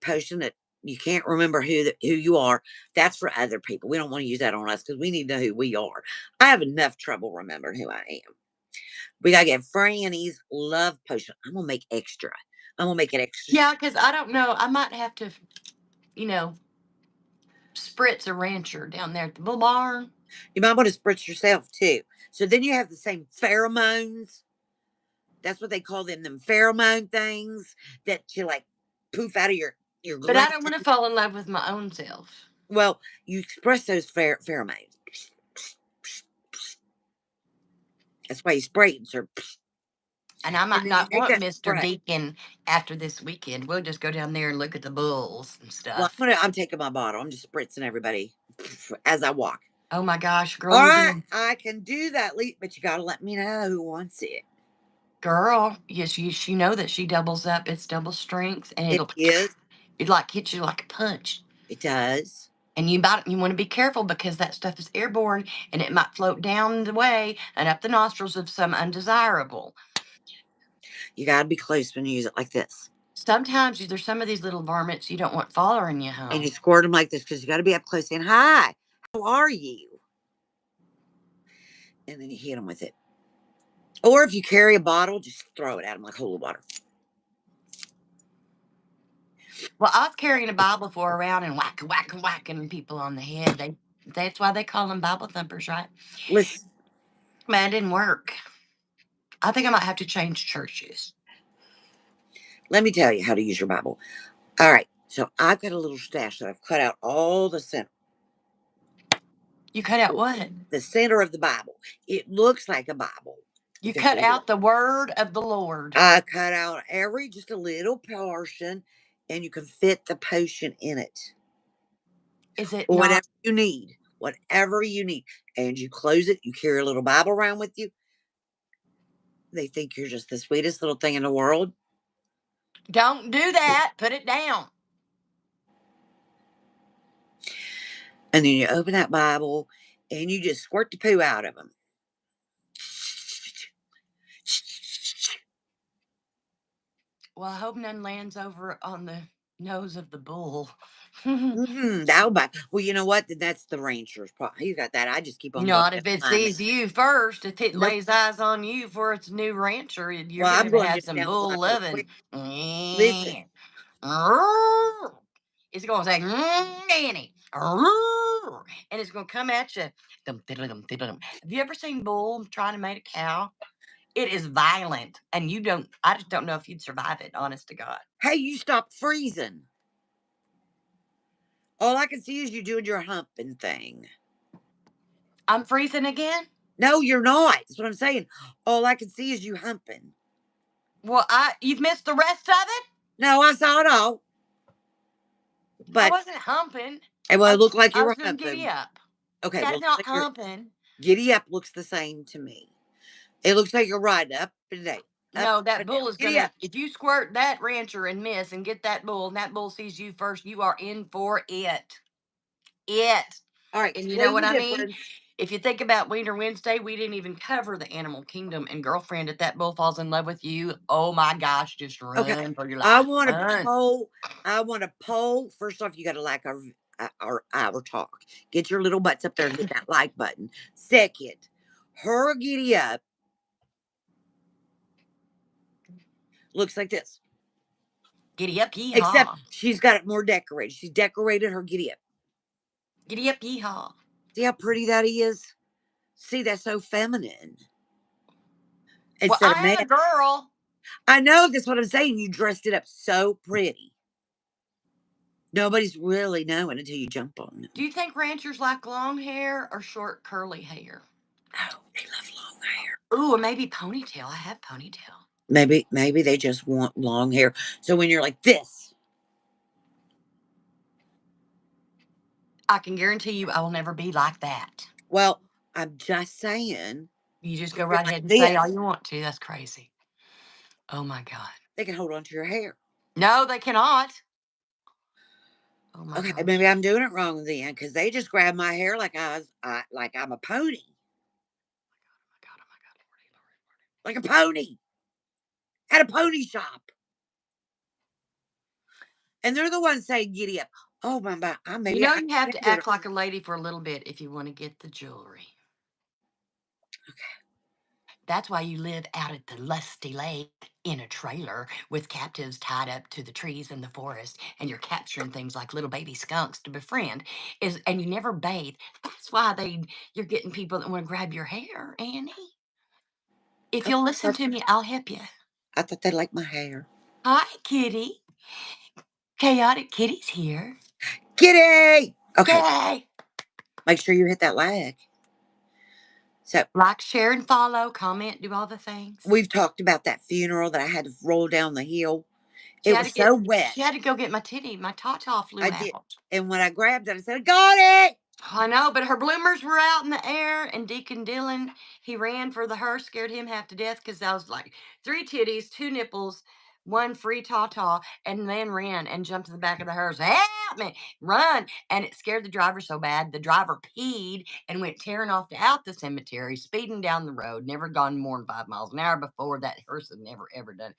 Speaker 2: potion that you can't remember who you are. That's for other people. We don't want to use that on us because we need to know who we are. I have enough trouble remembering who I am. We gotta get Franny's love potion. I'm gonna make extra. I'm gonna make it extra.
Speaker 1: yeah, because I don't know. I might have to, you know, spritz a rancher down there at the bull barn.
Speaker 2: You might want to spritz yourself too. So then you have the same pheromones. That's what they call them pheromone things that you like poof out of your
Speaker 1: But I
Speaker 2: gland.
Speaker 1: don't want to fall in love with my own self.
Speaker 2: Well, you express those pheromones. That's why you spray it, sir.
Speaker 1: And I
Speaker 2: And
Speaker 1: might
Speaker 2: then you
Speaker 1: not
Speaker 2: make
Speaker 1: want
Speaker 2: that
Speaker 1: Mr.
Speaker 2: spray.
Speaker 1: Deacon after this weekend. We'll just go down there and look at the bulls and
Speaker 2: Well,
Speaker 1: stuff.
Speaker 2: I'm taking my bottle. I'm just spritzing everybody as I walk.
Speaker 1: Oh my gosh, girl,
Speaker 2: All
Speaker 1: you're
Speaker 2: right,
Speaker 1: doing,
Speaker 2: I can do that, but you gotta let me know who wants it.
Speaker 1: girl. Yes, you know that she doubles up. It's double strength, and
Speaker 2: It
Speaker 1: it'll
Speaker 2: is.
Speaker 1: it like hit you like a punch.
Speaker 2: It does.
Speaker 1: And you want to be careful because that stuff is airborne and it might float down the way and up the nostrils of some undesirable.
Speaker 2: You got to be close when you use it like this.
Speaker 1: Sometimes there's some of these little varmints you don't want following you
Speaker 2: And
Speaker 1: home.
Speaker 2: you squirt them like this because you got to be up close saying, "Hi, how are you?" And then you hit them with it. Or if you carry a bottle, just throw it at them like holy water.
Speaker 1: Well, I was carrying a Bible for around and whacking people on the head. That's why they call them Bible thumpers, right?
Speaker 2: Listen,
Speaker 1: Man, it didn't work. I think I might have to change churches.
Speaker 2: let me tell you how to use your Bible. All right. So I've got a little stash that I've cut out all the center.
Speaker 1: You cut out what?
Speaker 2: The center of the Bible. It looks like a Bible.
Speaker 1: You
Speaker 2: Because
Speaker 1: cut out the word of the Lord.
Speaker 2: I cut out just a little portion, and you can fit the potion in it.
Speaker 1: Is it
Speaker 2: Whatever
Speaker 1: not?
Speaker 2: you need. Whatever you need. And you close it. You carry a little Bible around with you. They think you're just the sweetest little thing in the world.
Speaker 1: Don't do that. Put it down.
Speaker 2: And then you open that Bible and you just squirt the poo out of them.
Speaker 1: Well, I hope none lands over on the nose of the bull.
Speaker 2: That'll bite. Well, you know what? Then that's the rancher's part. You got that. I just keep on going
Speaker 1: Not
Speaker 2: down
Speaker 1: if it
Speaker 2: the line.
Speaker 1: sees you first. If it
Speaker 2: Nope.
Speaker 1: lays eyes on you for its new rancher, you're
Speaker 2: Well, I'm
Speaker 1: going to
Speaker 2: going
Speaker 1: have
Speaker 2: just
Speaker 1: some
Speaker 2: down the line
Speaker 1: bull
Speaker 2: real quick.
Speaker 1: loving.
Speaker 2: Listen.
Speaker 1: It's going to say, Danny. And it's going to come at you. Have you ever seen bull trying to make a cow? It is violent. And I just don't know if you'd survive it, honest to God.
Speaker 2: Hey, you stop freezing. All I can see is you doing your humping thing.
Speaker 1: I'm freezing again?
Speaker 2: No, you're not. That's what I'm saying. All I can see is you humping.
Speaker 1: Well, you've missed the rest of it?
Speaker 2: No, I saw it all.
Speaker 1: I
Speaker 2: But
Speaker 1: wasn't humping.
Speaker 2: well, it looked like
Speaker 1: I
Speaker 2: you
Speaker 1: was
Speaker 2: were
Speaker 1: doing giddy
Speaker 2: humping.
Speaker 1: up.
Speaker 2: Okay,
Speaker 1: That's
Speaker 2: well,
Speaker 1: not humping.
Speaker 2: giddy up looks the same to me. It looks like you're riding up and down, up
Speaker 1: No, that
Speaker 2: and down.
Speaker 1: bull is
Speaker 2: Giddy
Speaker 1: gonna.
Speaker 2: up.
Speaker 1: If you squirt that rancher and miss and get that bull, and that bull sees you first, you are in for it. It.
Speaker 2: All right,
Speaker 1: And you know
Speaker 2: split
Speaker 1: what
Speaker 2: the
Speaker 1: I mean?
Speaker 2: difference.
Speaker 1: If you think about Wiener Wednesday, we didn't even cover the animal kingdom. And girlfriend, if that bull falls in love with you, oh my gosh, just
Speaker 2: Okay,
Speaker 1: run for your
Speaker 2: I
Speaker 1: life.
Speaker 2: want to
Speaker 1: Run.
Speaker 2: poll. I want to poll. First off, you got to like our talk. Get your little butts up there and hit that like button. Second, her giddy up looks like this.
Speaker 1: Giddy up,
Speaker 2: Except
Speaker 1: yeehaw.
Speaker 2: she's got it more decorated. She's decorated her giddy up.
Speaker 1: Giddy up, yeehaw.
Speaker 2: See how pretty that is? See, that's so feminine.
Speaker 1: Well,
Speaker 2: Instead of
Speaker 1: I
Speaker 2: man.
Speaker 1: am a girl.
Speaker 2: I know that's what I'm saying. You dressed it up so pretty. Nobody's really knowing until you jump on
Speaker 1: Do
Speaker 2: them.
Speaker 1: you think ranchers like long hair or short curly hair?
Speaker 2: Oh, they love long hair.
Speaker 1: Ooh, or maybe ponytail. I have ponytail.
Speaker 2: Maybe they just want long hair. So when you're like this,
Speaker 1: I can guarantee you I will never be like that.
Speaker 2: well, I'm just saying,
Speaker 1: You just
Speaker 2: if
Speaker 1: go
Speaker 2: you're
Speaker 1: right
Speaker 2: like
Speaker 1: ahead and say all
Speaker 2: this,
Speaker 1: you want to. That's crazy. Oh my God.
Speaker 2: they can hold on to your hair.
Speaker 1: No, they cannot. Oh my
Speaker 2: Okay, maybe
Speaker 1: gosh.
Speaker 2: I'm doing it wrong then, because they just grab my hair like like I'm a pony,
Speaker 1: Oh my God. Oh my God. Lordy, Lordy, Lordy.
Speaker 2: like a pony at a pony shop, and they're the ones saying giddy up. Oh my,
Speaker 1: You
Speaker 2: maybe
Speaker 1: know
Speaker 2: I
Speaker 1: you have
Speaker 2: am
Speaker 1: to
Speaker 2: doing it
Speaker 1: act like a lady for a little bit if you want to get the jewelry. That's why you live out at the lusty lake in a trailer with captives tied up to the trees in the forest, and you're capturing things like little baby skunks to befriend. And you never bathe. That's why you're getting people that want to grab your hair, Annie. If
Speaker 2: wrong.
Speaker 1: you'll listen to me, I'll help you.
Speaker 2: I thought they liked my hair.
Speaker 1: Hi, Kitty. Chaotic Kitty's here.
Speaker 2: Giddy. Okay,
Speaker 1: Yay!
Speaker 2: make sure you hit that like. So
Speaker 1: Like, share, and follow, comment, do all the things.
Speaker 2: we've talked about that funeral that I had to roll down the hill. It was so
Speaker 1: She had
Speaker 2: wet.
Speaker 1: to go get my titty. My ta-ta
Speaker 2: I
Speaker 1: flew
Speaker 2: did.
Speaker 1: out.
Speaker 2: And when I grabbed it, I said, I got it.
Speaker 1: I know, but her bloomers were out in the air, and Deacon Dylan, he ran for the hearse, scared him half to death because I was like 3 titties, 2 nipples, one free ta-ta, and then ran and jumped to the back of the hearse. Help me, run. And it scared the driver so bad, the driver peed and went tearing off out the cemetery, speeding down the road, never gone more than 5 miles an hour before. That hearse had never, ever done.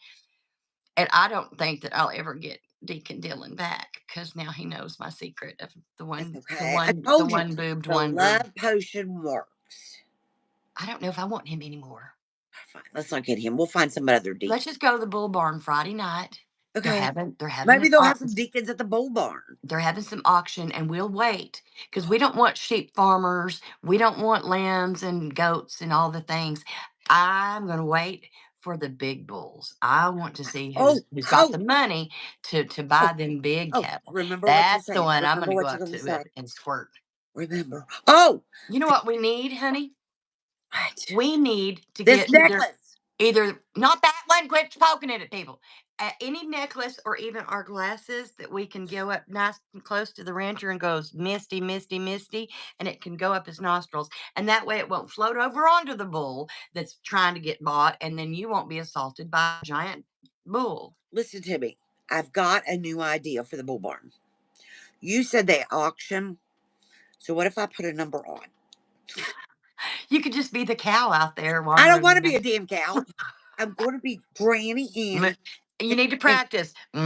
Speaker 1: And I don't think that I'll ever get Deacon Dylan back because now he knows my secret of the
Speaker 2: That's
Speaker 1: one, the
Speaker 2: okay. I
Speaker 1: one, the
Speaker 2: told you
Speaker 1: one boobed
Speaker 2: the
Speaker 1: wonder.
Speaker 2: love potion works.
Speaker 1: I don't know if I want him anymore.
Speaker 2: Fine. Let's not get him. We'll find some other
Speaker 1: Let's
Speaker 2: deacon.
Speaker 1: just go to the Bull Barn Friday night. They're
Speaker 2: Okay.
Speaker 1: having they're having
Speaker 2: Maybe
Speaker 1: an
Speaker 2: they'll have some
Speaker 1: auction.
Speaker 2: deacons at the bull barn.
Speaker 1: They're having some auction, and we'll wait because we don't want sheep farmers. We don't want lambs and goats and all the things. I'm gonna wait for the big bulls. I want to see
Speaker 2: Oh,
Speaker 1: who's got
Speaker 2: oh,
Speaker 1: the money to buy
Speaker 2: oh,
Speaker 1: them big
Speaker 2: oh.
Speaker 1: cattle.
Speaker 2: Remember what you're
Speaker 1: That's the
Speaker 2: saying.
Speaker 1: one I'm
Speaker 2: Remember
Speaker 1: gonna go
Speaker 2: what you're
Speaker 1: up
Speaker 2: going to
Speaker 1: to
Speaker 2: say.
Speaker 1: and squirt.
Speaker 2: Remember. Oh,
Speaker 1: You know what we need, honey?
Speaker 2: what?
Speaker 1: We need to
Speaker 2: This
Speaker 1: get
Speaker 2: necklace.
Speaker 1: either not that one, quit poking it at people. Any necklace or even our glasses that we can go up nice and close to the rancher and goes misty, misty, misty, and it can go up his nostrils. And that way it won't float over onto the bull that's trying to get bought, and then you won't be assaulted by a giant bull.
Speaker 2: Listen to me. I've got a new idea for the bull barn. You said they auction. So what if I put a number on?
Speaker 1: You could just be the cow out there
Speaker 2: I don't
Speaker 1: wandering
Speaker 2: want to be
Speaker 1: around.
Speaker 2: a damn cow. I'm going to be Granny
Speaker 1: Moo.
Speaker 2: Annie.
Speaker 1: You need to
Speaker 2: And
Speaker 1: practice. Moo.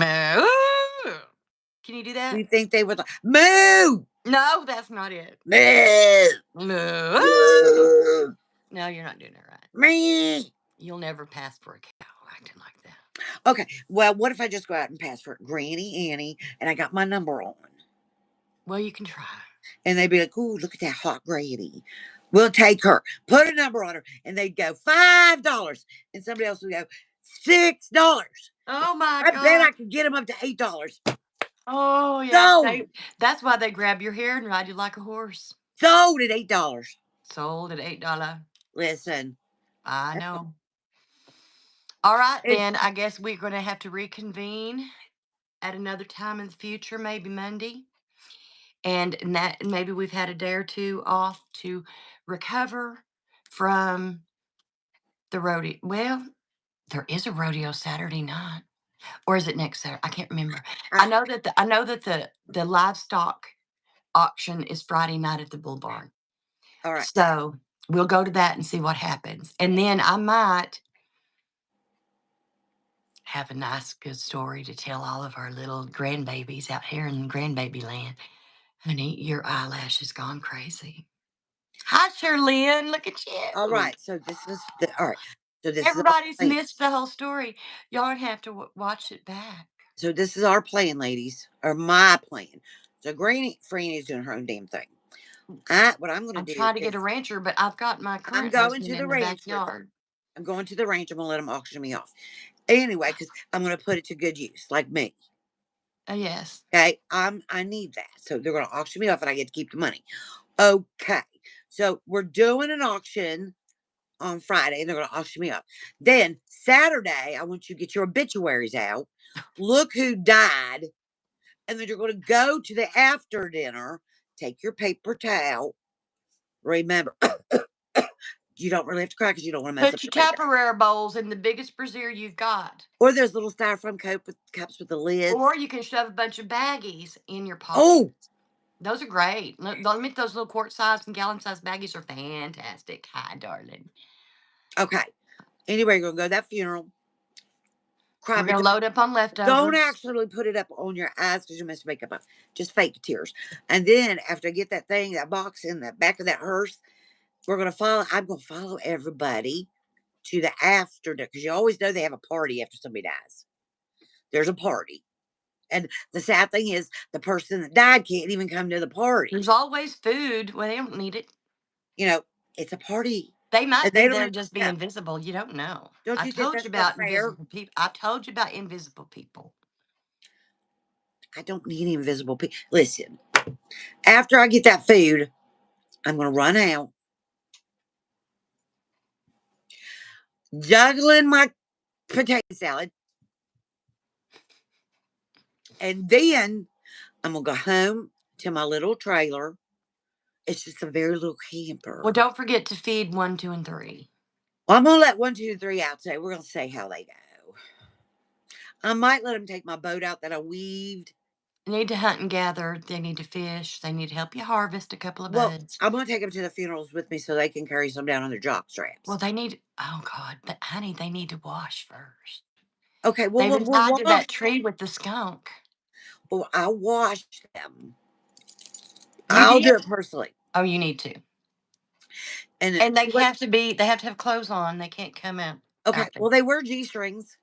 Speaker 1: Can you do
Speaker 2: do
Speaker 1: that?
Speaker 2: you think they would like, moo?
Speaker 1: No, that's not it.
Speaker 2: Moo.
Speaker 1: Moo.
Speaker 2: Moo.
Speaker 1: No, you're not doing it right.
Speaker 2: Me.
Speaker 1: You'll never pass for a cow acting like that.
Speaker 2: Okay. Well, what if I just go out and pass for Granny Annie and I got my number on?
Speaker 1: Well, you can try.
Speaker 2: And they'd be like, ooh, look at that hot Granny. We'll take her. Put a number on her. And they'd go $5. And somebody else would go $6.
Speaker 1: Oh my
Speaker 2: I bet
Speaker 1: God.
Speaker 2: I could get them up to $8.
Speaker 1: Oh yeah.
Speaker 2: Sold.
Speaker 1: That's why they grab your hair and ride you like a horse.
Speaker 2: Sold at $8.
Speaker 1: Sold at $8.
Speaker 2: Listen.
Speaker 1: I know. All right,
Speaker 2: It,
Speaker 1: then. I guess we're going to have to reconvene at another time in the future, maybe Monday. And that maybe we've had a day or two off to recover from the rodeo. Well, there is a rodeo Saturday night. Or is it next Saturday? I can't remember.
Speaker 2: I,
Speaker 1: I know that the livestock auction is Friday night at the Bull Barn.
Speaker 2: all right.
Speaker 1: So we'll go to that and see what happens. And then I might have a nice, good story to tell all of our little grandbabies out here in grandbaby land. Honey, your eyelash has gone crazy. Hi, Sherlyn. Look at
Speaker 2: All
Speaker 1: you.
Speaker 2: right. So this is the all right. So this is our
Speaker 1: Everybody's
Speaker 2: plan.
Speaker 1: missed the whole story. Y'all have to watch it back.
Speaker 2: So this is our plan, ladies, or my plan. So Granny Franny's doing her own damn thing. What I'm going to
Speaker 1: I'm
Speaker 2: do
Speaker 1: trying to get a
Speaker 2: is
Speaker 1: rancher, but I've got my
Speaker 2: I'm
Speaker 1: current
Speaker 2: going to
Speaker 1: husband
Speaker 2: the
Speaker 1: in the
Speaker 2: rancher.
Speaker 1: backyard.
Speaker 2: I'm going to the ranch. I'm going to let them auction me off. Anyway, because I'm going to put it to good use, like me.
Speaker 1: Yes.
Speaker 2: Okay, I need that. So they're going to auction me off, and I get to keep the money. Okay, so we're doing an auction on Friday, and they're going to auction me off. Then Saturday, I want you to get your obituaries out. Look who died, and then you're going to go to the after dinner. Take your paper towel. Remember, you don't really have to cry because you don't want to mess up
Speaker 1: Put your
Speaker 2: your makeup.
Speaker 1: Tupperware bowls in the biggest brazier you've got.
Speaker 2: Or there's little styrofoam cups with the lids.
Speaker 1: Or you can shove a bunch of baggies in your pocket.
Speaker 2: Oh,
Speaker 1: Those are great. Those little quart size and gallon size baggies are fantastic. Hi, darling.
Speaker 2: okay. Anyway, you're gonna go to that funeral. Cry,
Speaker 1: We're
Speaker 2: but
Speaker 1: going to load up on
Speaker 2: don't
Speaker 1: leftovers.
Speaker 2: actually put it up on your eyes because you mess makeup up. Just fake tears. And then after I get that thing, that box in the back of that hearse, we're gonna follow. I'm gonna follow everybody to the after because you always know they have a party after somebody dies. There's a party. And the sad thing is, the person that died can't even come to the party.
Speaker 1: There's always food. Well, they don't need it.
Speaker 2: You know, it's a party.
Speaker 1: They might
Speaker 2: And
Speaker 1: be
Speaker 2: they don't
Speaker 1: there
Speaker 2: even
Speaker 1: just be
Speaker 2: know.
Speaker 1: invisible. You don't know.
Speaker 2: Don't
Speaker 1: I
Speaker 2: you think
Speaker 1: told you
Speaker 2: that's not
Speaker 1: about
Speaker 2: fair?
Speaker 1: invisible people. I told you about invisible people.
Speaker 2: I don't need any invisible people. Listen, after I get that food, I'm going to run out, juggling my potato salad, and then I'm going to go home to my little trailer. It's just a very little
Speaker 1: Well,
Speaker 2: camper.
Speaker 1: don't forget to feed 1, 2, and 3.
Speaker 2: Well, I'm going to let 1, 2, 3 out today. We're going to see how they go. I might let them take my boat out that I weaved.
Speaker 1: They need to hunt and gather. They need to fish. They need to help you harvest a couple of
Speaker 2: Well,
Speaker 1: buds.
Speaker 2: I'm gonna take them to the funerals with me so they can carry some down on their jock
Speaker 1: Well,
Speaker 2: straps.
Speaker 1: they need, oh God, but honey, they need to wash first.
Speaker 2: Okay, well,
Speaker 1: They've been
Speaker 2: we'll
Speaker 1: tied to
Speaker 2: wash.
Speaker 1: that tree with the skunk.
Speaker 2: Well, I'll wash them.
Speaker 1: You
Speaker 2: I'll do
Speaker 1: did?
Speaker 2: it personally.
Speaker 1: Oh, you need to.
Speaker 2: And
Speaker 1: And
Speaker 2: see what?
Speaker 1: they have to have clothes on. They can't come
Speaker 2: Okay,
Speaker 1: out there.
Speaker 2: well, they wear G-strings.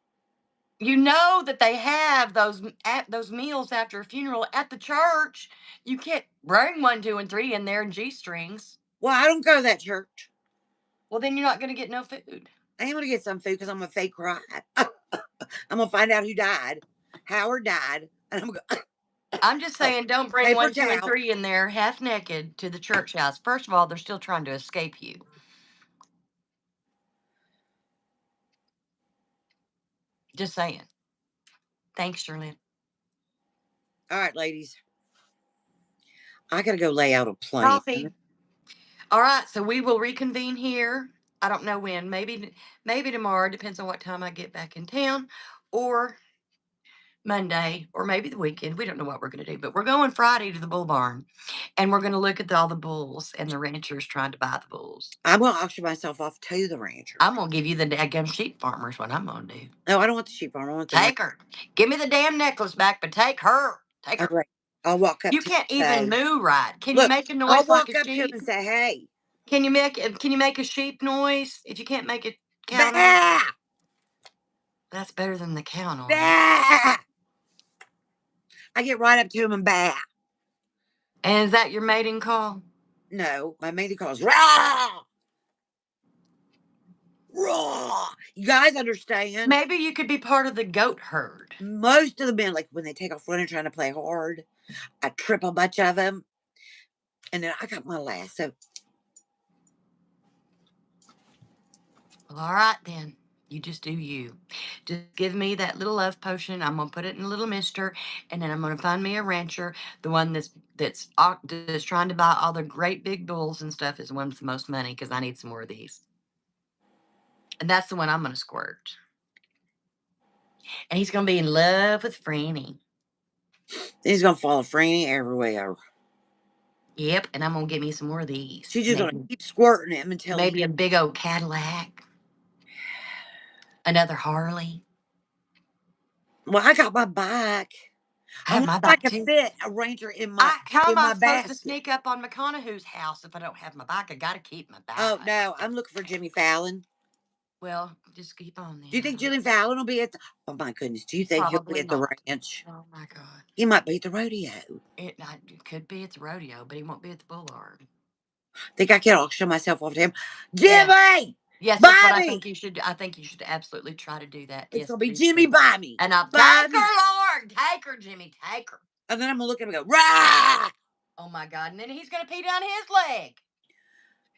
Speaker 1: You know that they have those meals after a funeral at the church. You can't bring 1, 2, and 3 in there in G-strings.
Speaker 2: Well, I don't go to that church.
Speaker 1: Well, then you're not gonna get no food.
Speaker 2: I am gonna get some food because I'm a fake cry. I'm gonna find out who died. Howard died, and I'm gonna
Speaker 1: I'm just
Speaker 2: oh,
Speaker 1: saying, don't bring
Speaker 2: paper
Speaker 1: 1, 2, and
Speaker 2: towel.
Speaker 1: 3 in there half naked to the church house. First of all, they're still trying to escape you. Just saying. Thanks, Shirley.
Speaker 2: All right, ladies, I gotta go lay out a plan.
Speaker 1: Coffee. All right, so we will reconvene here. I don't know when. Maybe tomorrow. Depends on what time I get back in town, or Monday, or maybe the weekend. We don't know what we're going to do, but we're going Friday to the bull barn, and we're going to look at all the bulls and the ranchers trying to buy the bulls.
Speaker 2: I'm gonna auction myself off to the rancher.
Speaker 1: I'm gonna give you the daggum sheep farmers. What I'm gonna do?
Speaker 2: No, I don't want the sheep farm. I want the rancher.
Speaker 1: Take her. Give me the damn necklace back, but take her. Take
Speaker 2: All
Speaker 1: her.
Speaker 2: right, I'll walk up
Speaker 1: You
Speaker 2: to him
Speaker 1: can't
Speaker 2: and
Speaker 1: even
Speaker 2: say,
Speaker 1: moo right. Can you
Speaker 2: "Look,"
Speaker 1: make a
Speaker 2: I'll
Speaker 1: noise like
Speaker 2: walk
Speaker 1: a
Speaker 2: up to him
Speaker 1: sheep?
Speaker 2: and say, "Hey,
Speaker 1: Can you make a sheep noise? If you can't make a cow noise,
Speaker 2: bah,
Speaker 1: that's better than the cow noise.
Speaker 2: bah." I get right up to him and bah.
Speaker 1: And is that your mating call?
Speaker 2: No, my maiden calls rah, rah. You guys understand?
Speaker 1: Maybe you could be part of the goat herd.
Speaker 2: Most of the men, like when they take off running trying to play hard, I trip a bunch of them, and then I got my lasso.
Speaker 1: Well, all right then. You just do you. Just give me that little love potion. I'm gonna put it in a little mister, and then I'm gonna find me a rancher. The one that's trying to buy all the great big bulls and stuff is the one with the most money because I need some more of these. And that's the one I'm gonna squirt. And he's gonna be in love with Franny.
Speaker 2: He's gonna follow Franny everywhere.
Speaker 1: Yep, and I'm gonna get me some more of these.
Speaker 2: She's just gonna keep squirting him until he.
Speaker 1: Maybe a big old Cadillac, another Harley.
Speaker 2: Well, I got my bike.
Speaker 1: I
Speaker 2: I
Speaker 1: have
Speaker 2: wonder
Speaker 1: my
Speaker 2: if I
Speaker 1: bike
Speaker 2: can
Speaker 1: too.
Speaker 2: fit a rancher
Speaker 1: How am
Speaker 2: in
Speaker 1: I
Speaker 2: my
Speaker 1: supposed to
Speaker 2: basket.
Speaker 1: sneak up on McConaughey's house if I don't have my bike? I gotta keep my
Speaker 2: Oh
Speaker 1: bike.
Speaker 2: no, I'm looking for Jimmy Fallon.
Speaker 1: Well, just keep on
Speaker 2: Do you
Speaker 1: then.
Speaker 2: think Jimmy Fallon will be at the? Oh my goodness, do you think he'll be
Speaker 1: Probably
Speaker 2: at the
Speaker 1: not.
Speaker 2: ranch?
Speaker 1: Oh my God.
Speaker 2: He might be at the rodeo.
Speaker 1: It could be at the rodeo, but he won't be at the Bullard.
Speaker 2: Think I can auction myself off to him?
Speaker 1: Yes.
Speaker 2: Jimmy,
Speaker 1: Yes, that's what
Speaker 2: buy
Speaker 1: I
Speaker 2: me.
Speaker 1: think you should do. I think you should absolutely try to do that.
Speaker 2: It's
Speaker 1: Yes,
Speaker 2: gonna be
Speaker 1: please
Speaker 2: Jimmy,
Speaker 1: do.
Speaker 2: buy me,
Speaker 1: And I'll
Speaker 2: buy
Speaker 1: take
Speaker 2: me.
Speaker 1: her, Lord. Take her, Jimmy. Take her.
Speaker 2: And then I'm gonna look at him and go, rah!
Speaker 1: Oh my God. And then he's going to pee down his leg.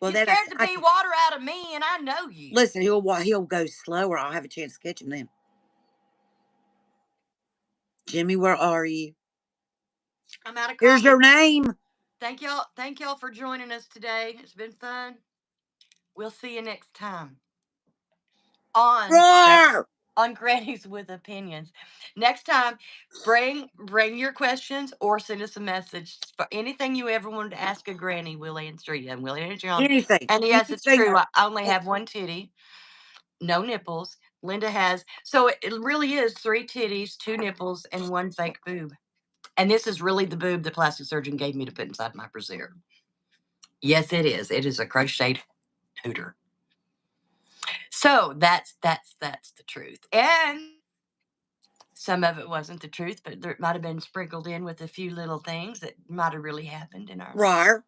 Speaker 2: Well,
Speaker 1: You
Speaker 2: then
Speaker 1: scared the
Speaker 2: I
Speaker 1: pee water out of me, and I know you.
Speaker 2: listen. He'll go slower. I'll have a chance to catch him then. Jimmy, where are you?
Speaker 1: I'm out of
Speaker 2: Here's
Speaker 1: coffee.
Speaker 2: your name.
Speaker 1: Thank y'all for joining us today. It's been fun. We'll see you next time on
Speaker 2: Roar!
Speaker 1: on Grannies with Opinions. Next time, bring your questions or send us a message for anything you ever wanted to ask a granny. We'll answer you, and we'll answer you on.
Speaker 2: Anything,
Speaker 1: And yes, it's
Speaker 2: anything.
Speaker 1: true. I only have one titty, no nipples. Linda has, so it really is 3 titties, 2 nipples, and 1 fake boob. And this is really the boob the plastic surgeon gave me to put inside my brassiere. Yes, it is. It is a crocheted hooter. So that's the truth. And some of it wasn't the truth, but there might have been sprinkled in with a few little things that might have really happened in our life.
Speaker 2: Roar.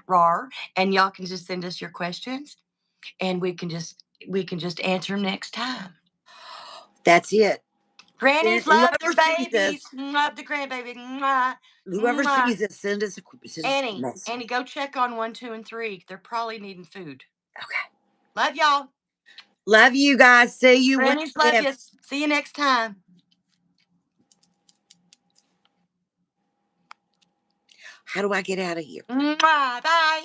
Speaker 1: Rar. And y'all can just send us your questions and we can just answer them next time.
Speaker 2: That's it. And
Speaker 1: Grannies love their
Speaker 2: whoever sees
Speaker 1: babies.
Speaker 2: this,
Speaker 1: Love the grandbaby. Mwah,
Speaker 2: whoever
Speaker 1: mwah.
Speaker 2: sees this, send us a message.
Speaker 1: Annie, go check on 1, 2, and 3. They're probably needing food.
Speaker 2: Okay.
Speaker 1: Love y'all.
Speaker 2: Love you guys. See you when
Speaker 1: Grannies love you. See you next time.
Speaker 2: How do I get out of here?
Speaker 1: Mwah, bye.